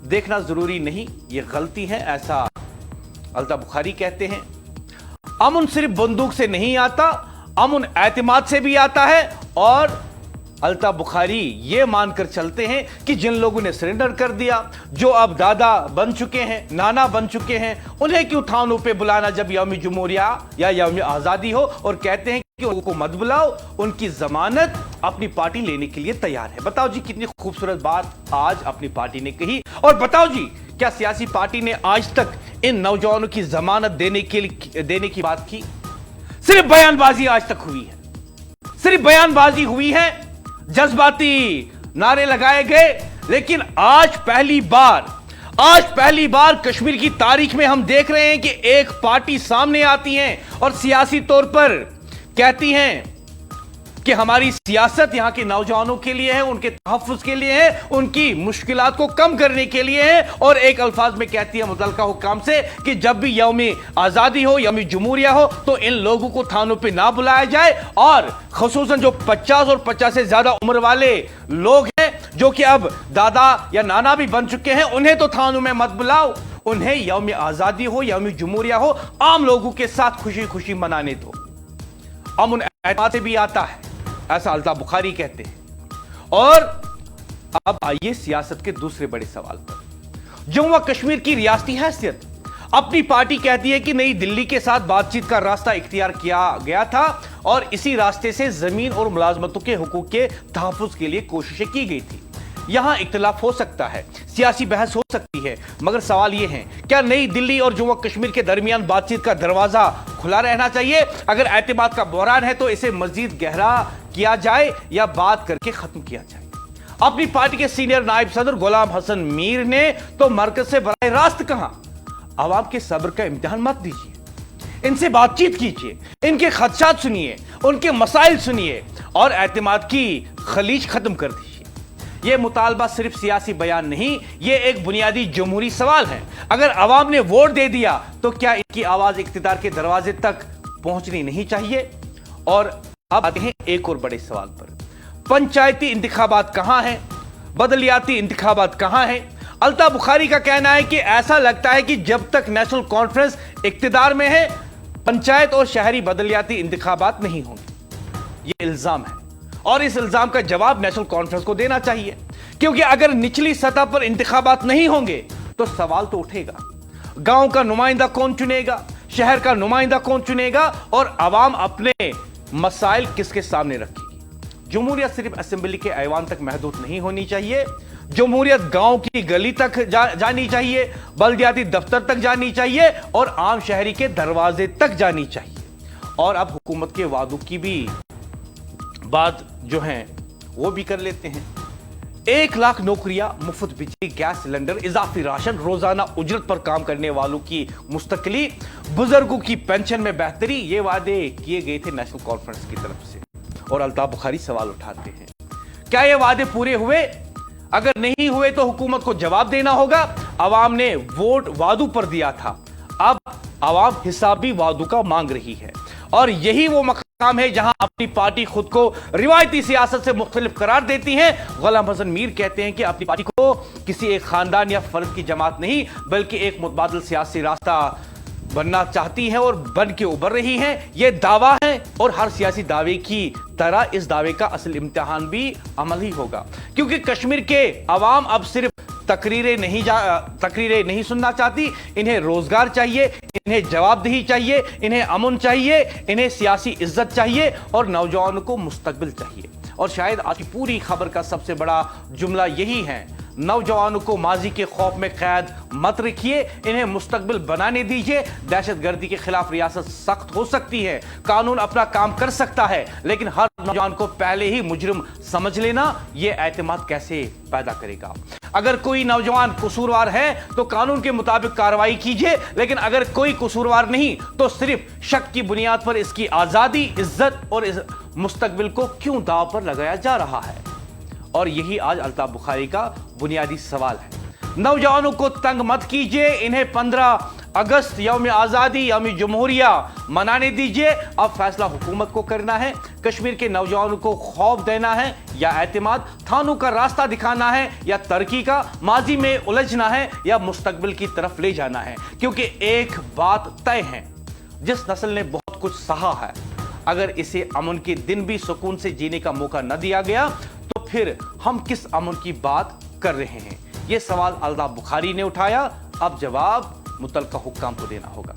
देखना जरूरी नहीं, यह गलती है, ऐसा अल्ताफ बुखारी कहते हैं। अमन सिर्फ बंदूक से नहीं आता, अमन एतमाद से भी आता है। और अल्ताफ बुखारी ये मानकर चलते हैं कि जिन लोगों ने सरेंडर कर दिया, जो अब दादा बन चुके हैं, नाना बन चुके हैं, उन्हें क्यों थानों पे बुलाना जब यौम जुमूरिया या यौम आजादी हो? और कहते हैं कि उनको मत बुलाओ, उनकी जमानत अपनी पार्टी लेने के लिए तैयार है। बताओ जी, कितनी खूबसूरत बात आज अपनी पार्टी ने कही। और बताओ जी, क्या सियासी पार्टी ने आज तक इन नौजवानों की जमानत देने की बात की? सिर्फ बयानबाजी आज तक हुई है, सिर्फ बयानबाजी हुई है, जज्बाती नारे लगाए गए। लेकिन आज पहली बार कश्मीर की तारीख में हम देख रहे हैं कि एक पार्टी सामने आती है और सियासी तौर पर कहती हैं कि हमारी सियासत यहां के नौजवानों के लिए है, उनके तहफ्फुज के लिए है, उनकी मुश्किलात को कम करने के लिए है। और एक अल्फाज में कहती है मुतलका हुक्काम से कि जब भी यौम आजादी हो, यौम जुमूरिया हो, तो इन लोगों को थानों पे ना बुलाया जाए। और खुसूसन जो 50 और 50 से ज्यादा उम्र वाले लोग हैं, जो कि अब दादा या नाना भी बन चुके हैं, उन्हें तो थानों में मत बुलाओ, उन्हें यौम आजादी हो, यौम जुमूरिया हो, आम लोगों के साथ खुशी खुशी मनाने दो। अमन एतमाद से भी आता है, ऐसा अल्ताफ बुखारी कहते हैं। और अब आइए सियासत के दूसरे बड़े सवाल पर। जम्मू कश्मीर की रियासती हैसियत, अपनी पार्टी कहती है कि नई दिल्ली के साथ बातचीत का रास्ता इख्तियार किया गया था और इसी रास्ते से जमीन और मुलाजमतों के हुकूक के तहफ्फुज के लिए कोशिशें की गई थी। यहां इख्तिलाफ हो सकता है, सियासी बहस हो सकती है, मगर सवाल यह है, क्या नई दिल्ली और जम्मू कश्मीर के दरमियान बातचीत का दरवाजा खुला रहना चाहिए? अगर एतमाद का बहरान है तो इसे मजीद गहरा किया जाए या बात करके खत्म किया जाए? अपनी पार्टी के सीनियर नायब सदर गुलाम हसन मीर ने तो मरकज से बराह रास्त कहा, आवाम के सब्र का इम्तिहान मत दीजिए, इनसे बातचीत कीजिए, इनके खदशात सुनिए, उनके मसाइल सुनिए और एतमाद की खलीज खत्म कर दीजिए। यह मुतालबा सिर्फ सियासी बयान नहीं, यह एक बुनियादी जमहूरी सवाल है। अगर अवाम ने वोट दे दिया तो क्या इनकी आवाज इख्तिदार के दरवाजे तक पहुंचनी नहीं चाहिए? और अब आते हैं एक और बड़े सवाल पर, पंचायती इंतखाबात कहां हैं, बदलियाती इंतखाबात कहां हैं? अल्ताफ बुखारी का कहना है कि ऐसा लगता है कि जब तक नेशनल कॉन्फ्रेंस इख्तिदार में है, पंचायत और शहरी बदलियाती इंतखाबात नहीं होंगे। यह इल्जाम है और इस इल्जाम का जवाब नेशनल कॉन्फ्रेंस को देना चाहिए, क्योंकि अगर निचली सतह पर इंतखाबात नहीं होंगे तो सवाल तो उठेगा, गांव का नुमाइंदा कौन चुनेगा, शहर का नुमाइंदा कौन चुनेगा और आवाम अपने मसाइल किसके सामने रखेगी? जमहूरियत सिर्फ असेंबली के ऐवान तक महदूद नहीं होनी चाहिए, जमहूरियत गांव की गली तक जानी चाहिए, बल्दियाती दफ्तर तक जानी चाहिए और आम शहरी के दरवाजे तक जानी चाहिए। और अब हुकूमत के वादों की भी बात जो है वो भी कर लेते हैं। 1 लाख नौकरियां, मुफ्त बिजली, गैस सिलेंडर, इजाफी राशन, रोजाना उजरत पर काम करने वालों की मुस्तकली, बुजुर्गों की पेंशन में बेहतरी, ये वादे किए गए थे नेशनल कॉन्फ्रेंस की तरफ से। और अल्ताफ बुखारी सवाल उठाते हैं, क्या ये वादे पूरे हुए? अगर नहीं हुए तो हुकूमत को जवाब देना होगा। अवाम ने वोट वादों पर दिया था, अब अवाम हिसाबी वादों का मांग रही है और यही वो मकाम है जहां अपनी पार्टी खुद को रिवायती सियासत से मुख्तलिफ करार देती है। गुलाम हसन मीर कहते हैं कि अपनी पार्टी को किसी एक खानदान या फर्द की जमात नहीं बल्कि एक मुतबादिल सियासी रास्ता बनना चाहती है और बन के उभर रही है। यह दावा है और हर सियासी दावे की तरह इस दावे का असल इम्तिहान भी अमल ही होगा, क्योंकि कश्मीर के अवाम अब सिर्फ तकरीरें नहीं सुनना चाहती, इन्हें रोजगार चाहिए, इन्हें जवाबदेही चाहिए, इन्हें अमन चाहिए, इन्हें सियासी इज्जत चाहिए और नौजवानों को मुस्तकबिल चाहिए। और शायद आज की पूरी खबर का सबसे बड़ा जुमला यही है, नौजवानों को माजी के खौफ में कैद मत रखिए, इन्हें मुस्तकबिल बनाने दीजिए। दहशतगर्दी के खिलाफ रियासत सख्त हो सकती है, कानून अपना काम कर सकता है, लेकिन हर नौजवान को पहले ही मुजरिम समझ लेना यह एतमाद कैसे पैदा करेगा? अगर कोई नौजवान कसूरवार है तो कानून के मुताबिक कार्रवाई कीजिए, लेकिन अगर कोई कसूरवार नहीं तो सिर्फ शक की बुनियाद पर इसकी आजादी, इज्जत और मुस्तकबिल को क्यों दांव पर लगाया जा रहा है? और यही आज अल्ताफ बुखारी का बुनियादी सवाल है। नौजवानों को तंग मत कीजिए, इन्हें 15 अगस्त यौम आज़ादी, यौम जमहूरिया मनाने दीजिए। अब फैसला हुकूमत को करना है, कश्मीर के नौजवानों को खौफ देना है या एतमाद, थानों का रास्ता दिखाना है या तरक्की का, माजी में उलझना है या मुस्तकबिल की तरफ ले जाना है। क्योंकि एक बात तय है, जिस नस्ल ने बहुत कुछ सहा है, अगर इसे अमन के दिन भी सुकून से जीने का मौका न दिया गया तो फिर हम किस अमन की बात कर रहे हैं? यह सवाल अल्ताफ बुखारी ने उठाया, अब जवाब मुतल्लिका हुक्काम को देना होगा।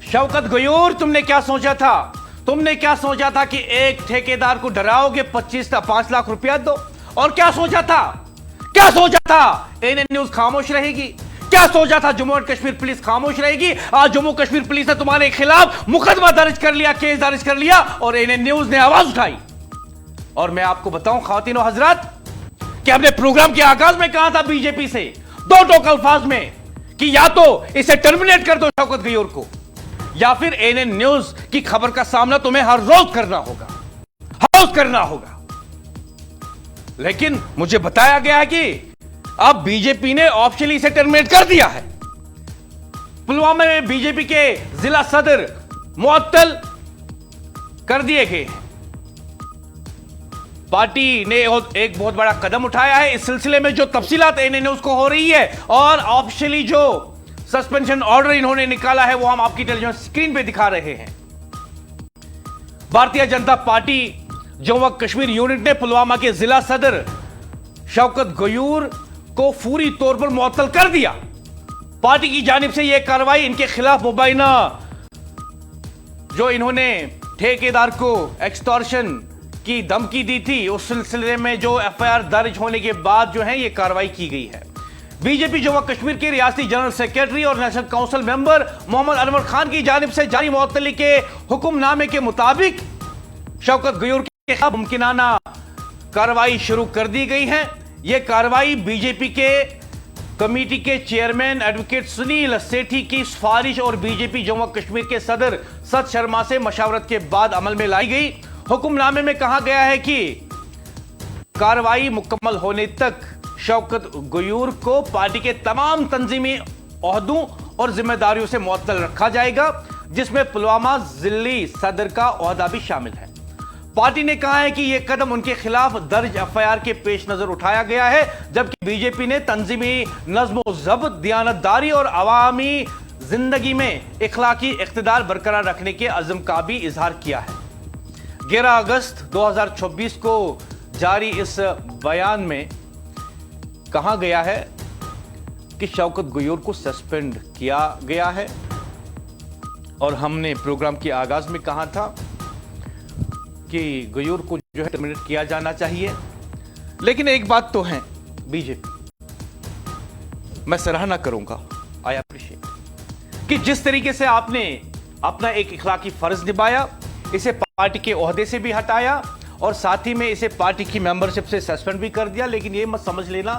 शौकत गयूर, तुमने क्या सोचा था? तुमने क्या सोचा था कि एक ठेकेदार को डराओगे 5 लाख रुपया दो? और क्या सोचा था? क्या सोचा था? एएनएन न्यूज खामोश रहेगी? क्या सोचा था जम्मू एंड कश्मीर पुलिस खामोश रहेगी? आज जम्मू कश्मीर पुलिस ने तुम्हारे खिलाफ मुकदमा दर्ज कर लिया, केस दर्ज कर लिया और एएनएन न्यूज ने आवाज उठाई और मैं आपको बताऊं खातिन और हजरात कि हमने प्रोग्राम के आगाज में कहा था बीजेपी से दो टोक अल्फाज में कि या तो इसे टर्मिनेट कर दो शौकत गयूर को, या फिर एएनएन न्यूज की खबर का सामना तुम्हें हर रोज करना होगा। लेकिन मुझे बताया गया है कि अब बीजेपी ने ऑप्शनली इसे टर्मिनेट कर दिया है। पुलवामा में बीजेपी के जिला सदर मुअत्तल कर दिए गए हैं। पार्टी ने एक बहुत बड़ा कदम उठाया है। इस सिलसिले में जो तफसीलात एएनएन न्यूज को हो रही है और ऑफिशियली जो सस्पेंशन ऑर्डर इन्होंने निकाला है वो हम आपकी टेलीविजन स्क्रीन पे दिखा रहे हैं। भारतीय जनता पार्टी जम्मू कश्मीर यूनिट ने पुलवामा के जिला सदर शौकत गयूर को फौरी तौर पर मुअत्तल कर दिया। पार्टी की जानिब से यह कार्रवाई इनके खिलाफ मुबैना जो इन्होंने ठेकेदार को एक्सटॉर्शन की धमकी दी थी उस सिलसिले में जो एफआईआर दर्ज होने के बाद जो है यह कार्रवाई की गई है। बीजेपी जम्मू कश्मीर के रियासती जनरल सेक्रेटरी और national council member Mohammad Anwar Khan की जानिब से जारी मुअत्तली के हुक्मनामे के मुताबिक शौकत गयूर के खिलाफ मुमकिनाना कार्रवाई शुरू कर दी गई है। यह कार्रवाई बीजेपी के कमेटी के चेयरमैन एडवोकेट सुनील सेठी की सिफारिश और बीजेपी जम्मू कश्मीर के सदर सत शर्मा से मशावरत के बाद अमल में लाई गई। हुक्मनामे में कहा गया है कि कार्रवाई मुकम्मल होने तक शौकत गयूर को पार्टी के तमाम तंजीमी ओहदों और जिम्मेदारियों से मुअत्तल रखा जाएगा, जिसमें पुलवामा जिले सदर का ओहदा भी शामिल है। पार्टी ने कहा है कि यह कदम उनके खिलाफ दर्ज एफआईआर के पेश नजर उठाया गया है, जबकि बीजेपी ने तंजीमी नज़्म ज़ब्त, दियानतदारी और अवामी जिंदगी में इखलाकी इख्तिदार बरकरार रखने के अज़्म का भी इजहार किया है। 11 अगस्त 2026 को जारी इस बयान में कहा गया है कि शौकत गयूर को सस्पेंड किया गया है और हमने प्रोग्राम के आगाज में कहा था कि गयूर को जो है टर्मिनेट किया जाना चाहिए। लेकिन एक बात तो है, बीजेपी मैं सराहना करूंगा, आई अप्रिशिएट कि जिस तरीके से आपने अपना एक इखलाकी फर्ज निभाया, इसे पार्टी के ओहदे से भी हटाया और साथ ही में इसे पार्टी की मेंबरशिप से सस्पेंड भी कर दिया। लेकिन यह मत समझ लेना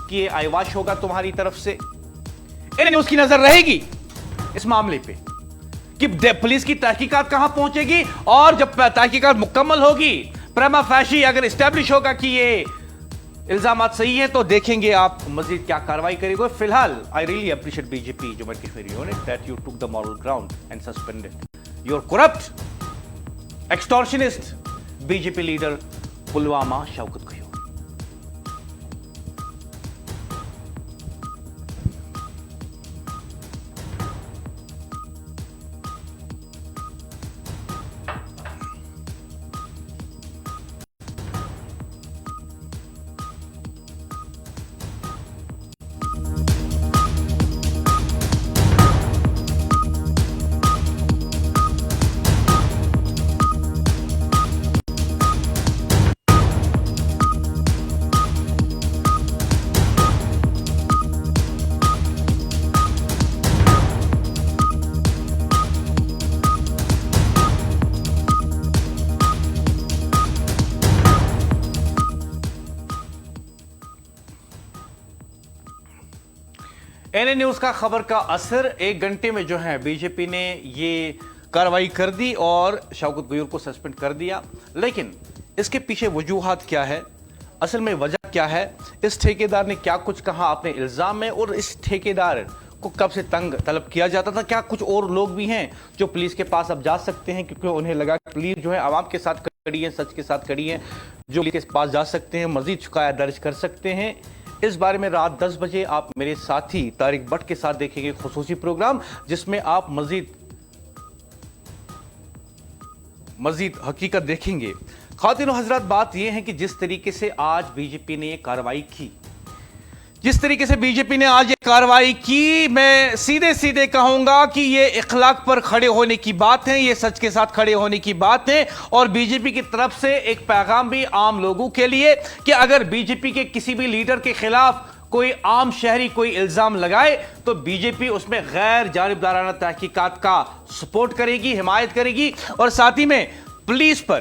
कि यह आईवाश होगा तुम्हारी तरफ से। एएनएन न्यूज की नजर रहेगी इस मामले पे कि पुलिस की तहकीकात कहां पहुंचेगी और जब तहकीकात मुकम्मल होगी, प्रमा फैशी अगर एस्टैब्लिश होगा कि ये इल्जामात सही है तो देखेंगे आप मजीद क्या कार्रवाई करेंगे। फिलहाल I really appreciate BJP Jammu Kashmir unit that you took the moral ground and suspended your corrupt extortionist BJP leader Pulwama Shaukat Gayoor. ANN news का खबर का असर, एक घंटे में जो है बीजेपी ने ये कार्रवाई कर दी और शौकत गयूर को सस्पेंड कर दिया। लेकिन इसके पीछे वजूहात क्या है, असल में वजह क्या है, इस ठेकेदार ने क्या कुछ कहा अपने इल्जाम में और इस ठेकेदार को कब से तंग तलब किया जाता था, क्या कुछ और लोग भी हैं जो पुलिस के पास अब जा सकते हैं क्योंकि उन्हें लगा कि पुलिस जो है आवाम के साथ खड़ी है, सच के साथ खड़ी है, जो पुलिस के पास जा सकते हैं, मजीद शिकायत दर्ज कर सकते हैं। इस बारे में रात 10 बजे आप मेरे साथी तारिक भट्ट के साथ देखेंगे खुसूसी प्रोग्राम, जिसमें आप मजीद हकीकत देखेंगे। खातिन और हजरात, बात यह है कि जिस तरीके से आज बीजेपी ने कार्रवाई की, मैं सीधे सीधे कहूंगा कि ये इखलाक पर खड़े होने की बात है, ये सच के साथ खड़े होने की बात है। और बीजेपी की तरफ से एक पैगाम भी आम लोगों के लिए कि अगर बीजेपी के किसी भी लीडर के खिलाफ कोई आम शहरी कोई इल्जाम लगाए तो बीजेपी उसमें गैर जानिबदाराना तहकीकात का सपोर्ट करेगी, हिमायत करेगी और साथ ही में पुलिस पर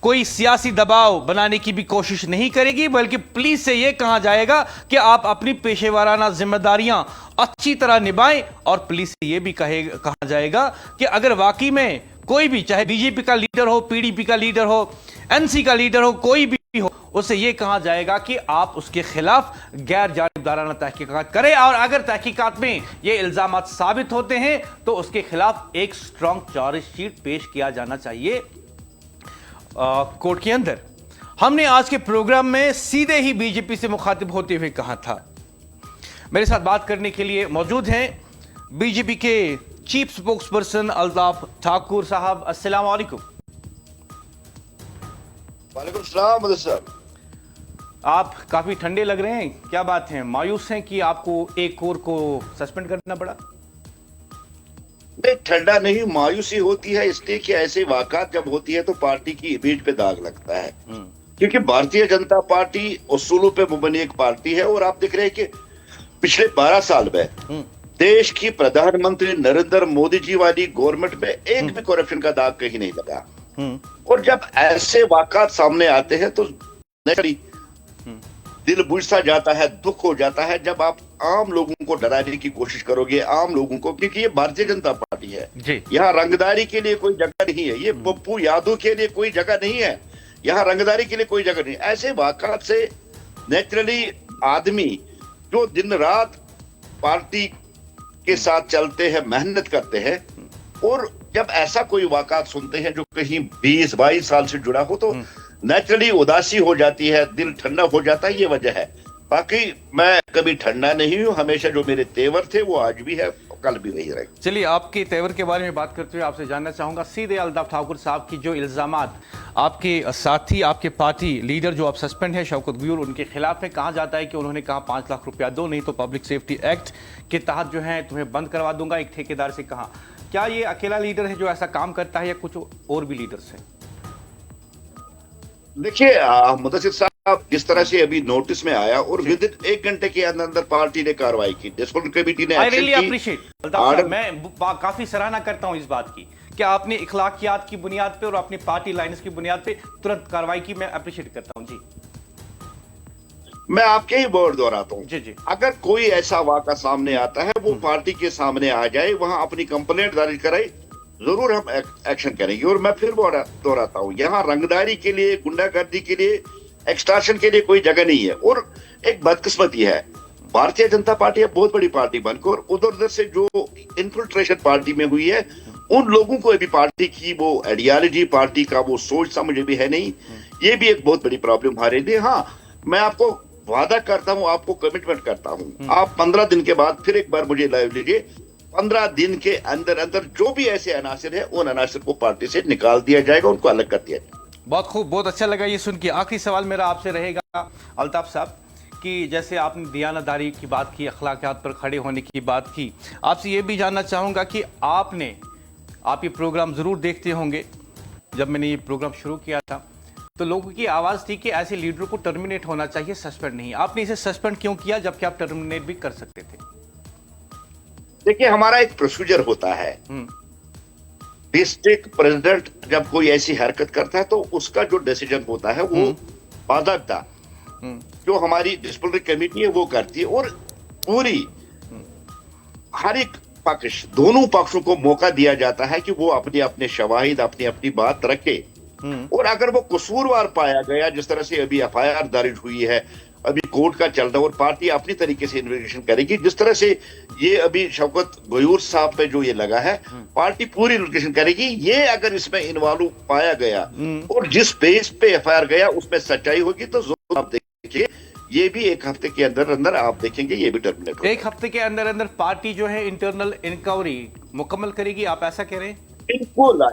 कोई सियासी दबाव बनाने की भी कोशिश नहीं करेगी, बल्कि पुलिस से यह कहा जाएगा कि आप अपनी पेशेवराना जिम्मेदारियां अच्छी तरह निभाएं, और पुलिस से यह भी कहा जाएगा कि अगर वाकई में कोई भी, चाहे बीजेपी का लीडर हो, पीडीपी का लीडर हो, एनसी का लीडर हो, कोई भी हो, उससे यह कहा जाएगा कि आप उसके खिलाफ गैर जानिबदाराना तहकीकात करें, और अगर तहकीकात में ये इल्जामात साबित होते हैं तो उसके खिलाफ एक स्ट्रांग चार्जशीट पेश किया जाना चाहिए कोर्ट के अंदर। हमने आज के प्रोग्राम में सीधे ही बीजेपी से मुखातिब होते हुए कहा था। मेरे साथ बात करने के लिए मौजूद हैं बीजेपी के चीफ स्पोक्सपर्सन अल्ताफ ठाकुर साहब। अस्सलाम वालेकुम। वालेकुम सलाम मदद साहब। आप काफी ठंडे लग रहे हैं, क्या बात है? मायूस हैं कि आपको एक कोर को सस्पेंड करना पड़ा? नहीं, ठंडा नहीं, मायूसी होती है इसलिए कि ऐसे वाकयात जब होती है तो पार्टी की इमेज पे दाग लगता है। क्योंकि भारतीय जनता पार्टी उसूलों पे मुबनी एक पार्टी है, और आप देख रहे हैं कि पिछले 12 साल में देश की प्रधानमंत्री नरेंद्र मोदी जी वाली गवर्नमेंट में एक भी करप्शन का दाग कहीं नहीं लगा। और जब ऐसे वाकयात सामने आते हैं तो नेचुरली दिल बुझ सा जाता है, दुख हो जाता है जब आप आम लोगों को डराने की कोशिश करोगे, आम लोगों को, क्योंकि ये भारतीय जनता पार्टी है, यहाँ रंगदारी के लिए कोई जगह नहीं है, ये पप्पू यादव के लिए कोई जगह नहीं है, यहाँ रंगदारी के लिए कोई जगह नहीं। ऐसे वाकयात से नेचुरली आदमी जो दिन रात पार्टी के साथ चलते हैं, मेहनत करते हैं, और जब ऐसा कोई वाकयात सुनते हैं जो कहीं 20-22 साल से जुड़ा हो तो नेचुरली उदासी हो जाती है, दिल ठंडा हो जाता है, ये वजह है। बाकी मैं कभी ठंडा नहीं हूं, हमेशा जो मेरे तेवर थे वो आज भी है, कल भी वही रहे। चलिए, आपके तेवर के बारे में बात करते हुए आपसे जानना चाहूंगा सीधे अल्ताफ ठाकुर साहब की जो इल्जामात आपके साथी, आपके पार्टी लीडर जो आप सस्पेंड है शौकत गुयूर, उनके खिलाफ है। कहा जाता है कि उन्होंने कहा 5 लाख रुपया दो, नहीं तो पब्लिक सेफ्टी एक्ट के तहत जो है तुम्हें बंद करवा दूंगा, एक ठेकेदार से कहा। क्या ये अकेला लीडर है जो ऐसा काम करता है या कुछ और भी लीडर्स हैं? देखिए मुदस्सिर साहब, जिस तरह से अभी नोटिस में आया और विद इन 1 घंटे के अंदर अंदर पार्टी ने कार्रवाई की, डिस्प्लिन कमेटी ने एक्शन की। अप्रिशिएट, मैं काफी सराहना करता हूं इस बात की कि आपने इखलाकियात की बुनियाद पे और अपनी पार्टी लाइन्स की बुनियाद पे तुरंत कार्रवाई की। मैं अप्रिशिएट करता हूं जी। मैं आपके ही वर्ड दोहराता हूं, जी। अगर कोई ऐसा वाक़ा सामने आता है वो पार्टी के सामने आ जाए, वहां अपनी कंप्लेंट दर्ज कराए, जरूर हम एक्शन करेंगे। और मैं फिर दोहराता हूं, यहाँ रंगदारी के लिए, गुंडागर्दी के लिए, एक्सटॉर्शन के लिए कोई जगह नहीं है। और एक बदकिस्मती है, भारतीय जनता पार्टी अब बहुत बड़ी पार्टी बनकर और उधर से जो इन्फिल्ट्रेशन पार्टी में हुई है, उन लोगों को अभी पार्टी की वो आइडियोलॉजी, पार्टी का वो सोच समझ भी है नहीं। ये भी एक बहुत बड़ी प्रॉब्लम हमारे लिए। हाँ, मैं आपको वादा करता हूं, आपको कमिटमेंट करता हूं, आप 15 दिन के बाद फिर एक बार मुझे लाइव लीजिए। 15 दिन के अंदर अंदर जो भी ऐसे अनासिर है, उन अनासिर को पार्टी से निकाल दिया जाएगा, उनको अलग कर दिया जाएगा। बहुत खूब, बहुत अच्छा लगा ये सुन के। आखिरी सवाल मेरा आपसे रहेगा अल्ताफ साहब, कि जैसे आपने दियानतदारी की बात की, अखलाकियात पर खड़े होने की बात की, आपसे ये भी जानना चाहूँगा कि आप ये प्रोग्राम ज़रूर देखते होंगे। जब मैंने ये प्रोग्राम शुरू किया था तो लोगों की आवाज़ थी कि ऐसे लीडर को टर्मिनेट होना चाहिए, सस्पेंड नहीं। आपने इसे सस्पेंड क्यों किया जबकि आप टर्मिनेट भी कर सकते थे? देखिए, हमारा एक प्रोसीजर होता है। डिस्ट्रिक्ट प्रेसिडेंट जब कोई ऐसी हरकत करता है तो उसका जो डिसीजन होता है वो बाकायदा जो हमारी डिसिप्लिनरी कमेटी है वो करती है, और पूरी हर एक पक्ष, दोनों पक्षों को मौका दिया जाता है कि वो अपने अपने शवाहिद, अपनी अपनी बात रखे। और अगर वो कसूरवार पाया गया, जिस तरह से अभी एफआईआर दर्ज हुई है, अभी कोर्ट का चल रहा है और पार्टी अपनी तरीके से इन्वेस्टिगेशन करेगी, जिस तरह से ये अभी शौकत गयूर साहब पे जो ये लगा है, पार्टी पूरी इन्वेस्टिगेशन करेगी। ये अगर इसमें इन्वॉल्व पाया गया और जिस बेस पे एफआईआर गया उसमें सच्चाई होगी तो जरूर आप देखिए, ये भी 1 हफ्ते के अंदर अंदर आप देखेंगे ये भी टर्मिनेट होगा। 1 हफ्ते के अंदर अंदर पार्टी जो है इंटरनल इंक्वायरी मुकम्मल करेगी, आप ऐसा कह रहे हैं? बिल्कुल।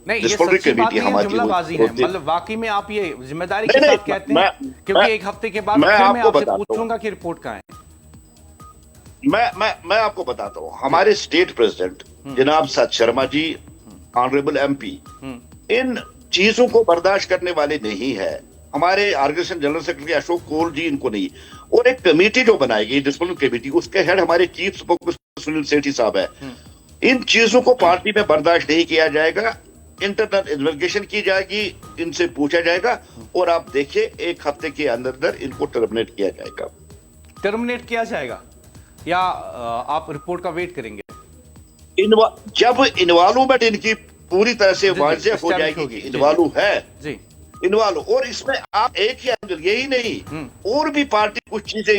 नहीं, ये सच्ची बात नहीं है, जुमलाबाजी है। मतलब वाकई में आप ये जिम्मेदारी के साथ कहते हैं? क्योंकि 1 हफ्ते के बाद फिर मैं आपसे पूछूंगा कि रिपोर्ट कहाँ है। मैं आपको बताता हूँ, हमारे स्टेट प्रेसिडेंट जनाब सत शर्मा जी, ऑनरेबल एमपी, इन चीजों को बर्दाश्त करने वाले नहीं है। हमारे ऑर्गेनाइजेशन जनरल सेक्रेटरी अशोक कोल जी इनको नहीं। और एक कमेटी जो बनाई गई, डिसिप्लिन कमेटी, उसके हेड हमारे चीफ स्पोक्सपर्सन सुनील सेठी साहब है। इन चीजों को पार्टी में बर्दाश्त नहीं किया जाएगा। इंटरनल इन्वेस्टिगेशन की जाएगी, इनसे पूछा जाएगा और आप देखिए 1 हफ्ते के अंदर अंदर इनको टर्मिनेट किया जाएगा। टर्मिनेट किया जाएगा या आप रिपोर्ट का वेट करेंगे? जब इन्वॉल्वमेंट इनकी पूरी तरह से वाज़ेह हो जाएगी कि इन्वॉल्व है जी, इन्वॉल्व, और इसमें आप एक ही अंदर यही नहीं और भी पार्टी कुछ चीजें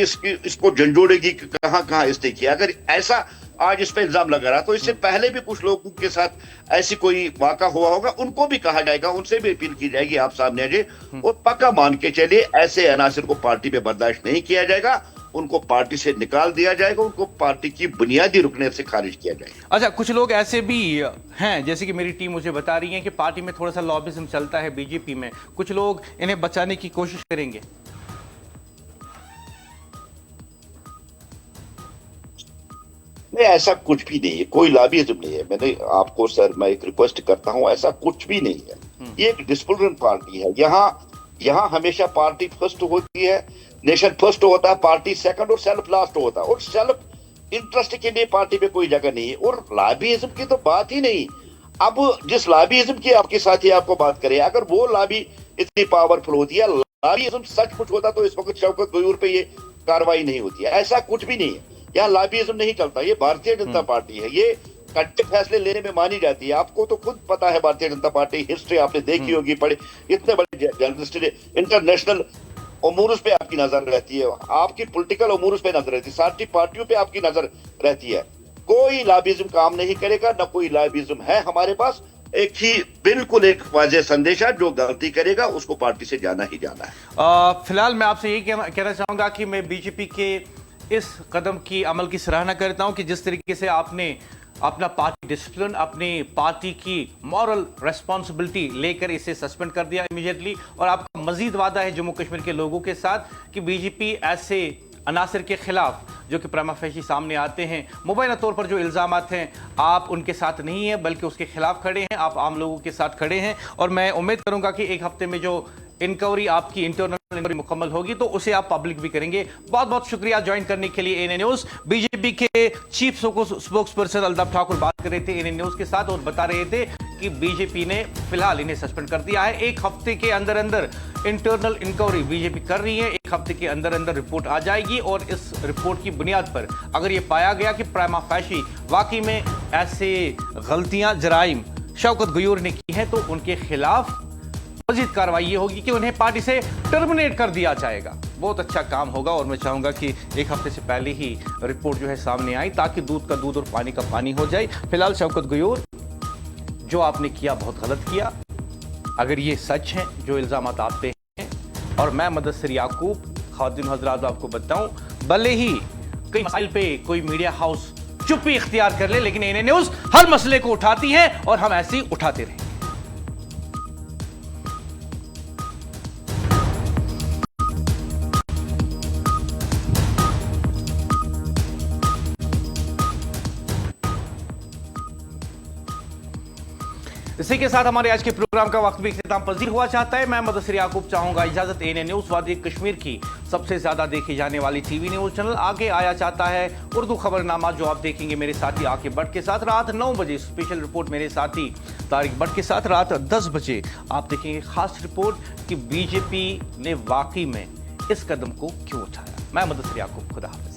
इसको झंझोड़ेगी कि कहां कहां इसने किया। अगर ऐसा आज इस पे इल्जाम लगा रहा तो इससे पहले भी कुछ लोगों के साथ ऐसी कोई वाक़ा हुआ होगा, उनको भी कहा जाएगा, उनसे भी अपील की जाएगी आप सामने आ जाइए और पक्का मान के चलिए ऐसे अनासर को पार्टी में बर्दाश्त नहीं किया जाएगा, उनको पार्टी से निकाल दिया जाएगा, उनको पार्टी की बुनियादी रुकनीत से खारिज किया जाएगा। अच्छा, कुछ लोग ऐसे भी हैं, जैसे कि मेरी टीम मुझे बता रही है कि पार्टी में थोड़ा सा लॉबिज्म चलता है बीजेपी में, कुछ लोग इन्हें बचाने की कोशिश करेंगे। नहीं, ऐसा कुछ भी नहीं है, कोई लॉबिज्म नहीं है। मैंने आपको सर मैं एक रिक्वेस्ट करता हूं, ऐसा कुछ भी नहीं है। ये एक डिसिप्लिन पार्टी है। यहाँ हमेशा पार्टी फर्स्ट होती है, नेशन फर्स्ट होता है, पार्टी सेकंड और सेल्फ लास्ट होता है, और सेल्फ इंटरेस्ट के लिए पार्टी में कोई जगह नहीं है। और लॉबिज्म की तो बात ही नहीं। अब जिस लॉबिज्म की आपके साथी आपको बात करे, अगर वो लॉबी इतनी पावरफुल होती है, लॉबिज्म सचमुच होता तो इस वक्त शौकत गयूर पे ये कार्रवाई नहीं होती है। ऐसा कुछ भी नहीं है, यहाँ लॉबिज्म नहीं चलता। ये भारतीय जनता पार्टी है, ये कड़े फैसले लेने में मानी जाती है। आपको तो खुद पता है भारतीय जनता पार्टी हिस्ट्री आपने देखी होगी, पढ़े, इतने बड़े जर्नलिस्ट, इंटरनेशनल उमूर पे आपकी नजर रहती है, आपकी पॉलिटिकल उमूर पे नजर रहती है, सारी पार्टियों पे आपकी नजर रहती है। कोई लॉबिज्म काम नहीं करेगा, न कोई लॉबिज्म है हमारे पास। एक ही बिल्कुल एक वाज़ेह संदेश है, जो गलती करेगा उसको पार्टी से जाना ही जाना है। फिलहाल मैं आपसे यही कहना चाहूंगा कि मैं बीजेपी के इस कदम की अमल की सराहना करता हूं कि जिस तरीके से आपने अपना पार्टी डिसिप्लिन, अपनी पार्टी की मॉरल रेस्पॉन्सिबिलिटी लेकर इसे सस्पेंड कर दिया इमीडिएटली, और आपका मजीद वादा है जम्मू कश्मीर के लोगों के साथ कि बीजेपी ऐसे अनासर के खिलाफ जो कि प्रमा फेशी सामने आते हैं, मुबैना तौर पर जो इल्ज़ामात हैं, आप उनके साथ नहीं हैं बल्कि उसके खिलाफ खड़े हैं, आप आम लोगों के साथ खड़े हैं। और मैं उम्मीद करूंगा कि 1 हफ्ते में जो इंक्वायरी आपकी इंटरनल इंक्वायरी मुकम्मल होगी तो उसे आप पब्लिक भी करेंगे। बहुत बहुत शुक्रिया ज्वाइन करने के लिए एएनए न्यूज़। बीजेपी के chief spokes person Altaf Thakur बात कर रहे थे एएनए न्यूज़ के साथ और बता रहे थे कि बीजेपी ने फिलहाल इन्हें सस्पेंड कर दिया है। 1 हफ्ते के अंदर अंदर इंटरनल इंक्वायरी बीजेपी कर रही है, 1 हफ्ते के अंदर अंदर रिपोर्ट आ जाएगी और इस रिपोर्ट की बुनियाद पर अगर यह पाया गया कि प्रिमा फेशी वाकई में ऐसे गलतियां, जराइम शौकत गयूर ने की हैं तो उनके खिलाफ मजीद कार्रवाई ये होगी कि उन्हें पार्टी से टर्मिनेट कर दिया जाएगा। बहुत अच्छा काम होगा और मैं चाहूंगा कि 1 हफ्ते से पहले ही रिपोर्ट जो है सामने आई ताकि दूध का दूध और पानी का पानी हो जाए। फिलहाल शौकत गयूर, जो आपने किया बहुत गलत किया। अगर ये सच है जो इल्जामात आप पे हैं, और मैं मुदस्सिर याकूब ख़वातीन हज़रात आपको बताऊं, भले ही कई मसाइल पे कोई मीडिया हाउस चुप्पी इख्तियार कर ले, लेकिन एएनए न्यूज़ हर मसले को उठाती है और हम ऐसे ही उठाते रहेंगे। इसी के साथ हमारे आज के प्रोग्राम का वक्त भी इख्तिताम पजीर हुआ चाहता है। मैं मुदस्सिर याकूब चाहूंगा इजाजत। एएनए न्यूज़ वादी कश्मीर की सबसे ज्यादा देखी जाने वाली टीवी न्यूज़ चैनल आगे आया चाहता है। उर्दू खबरनामा जो आप देखेंगे मेरे साथी आके भट्ट के साथ रात 9 बजे, स्पेशल रिपोर्ट मेरे साथी तारिक भट्ट के साथ रात 10 बजे आप देखेंगे खास रिपोर्ट कि बीजेपी ने वाकई में इस कदम को क्यों उठाया। मैं मुदस्सिर याकूब, खुदा हाफिज।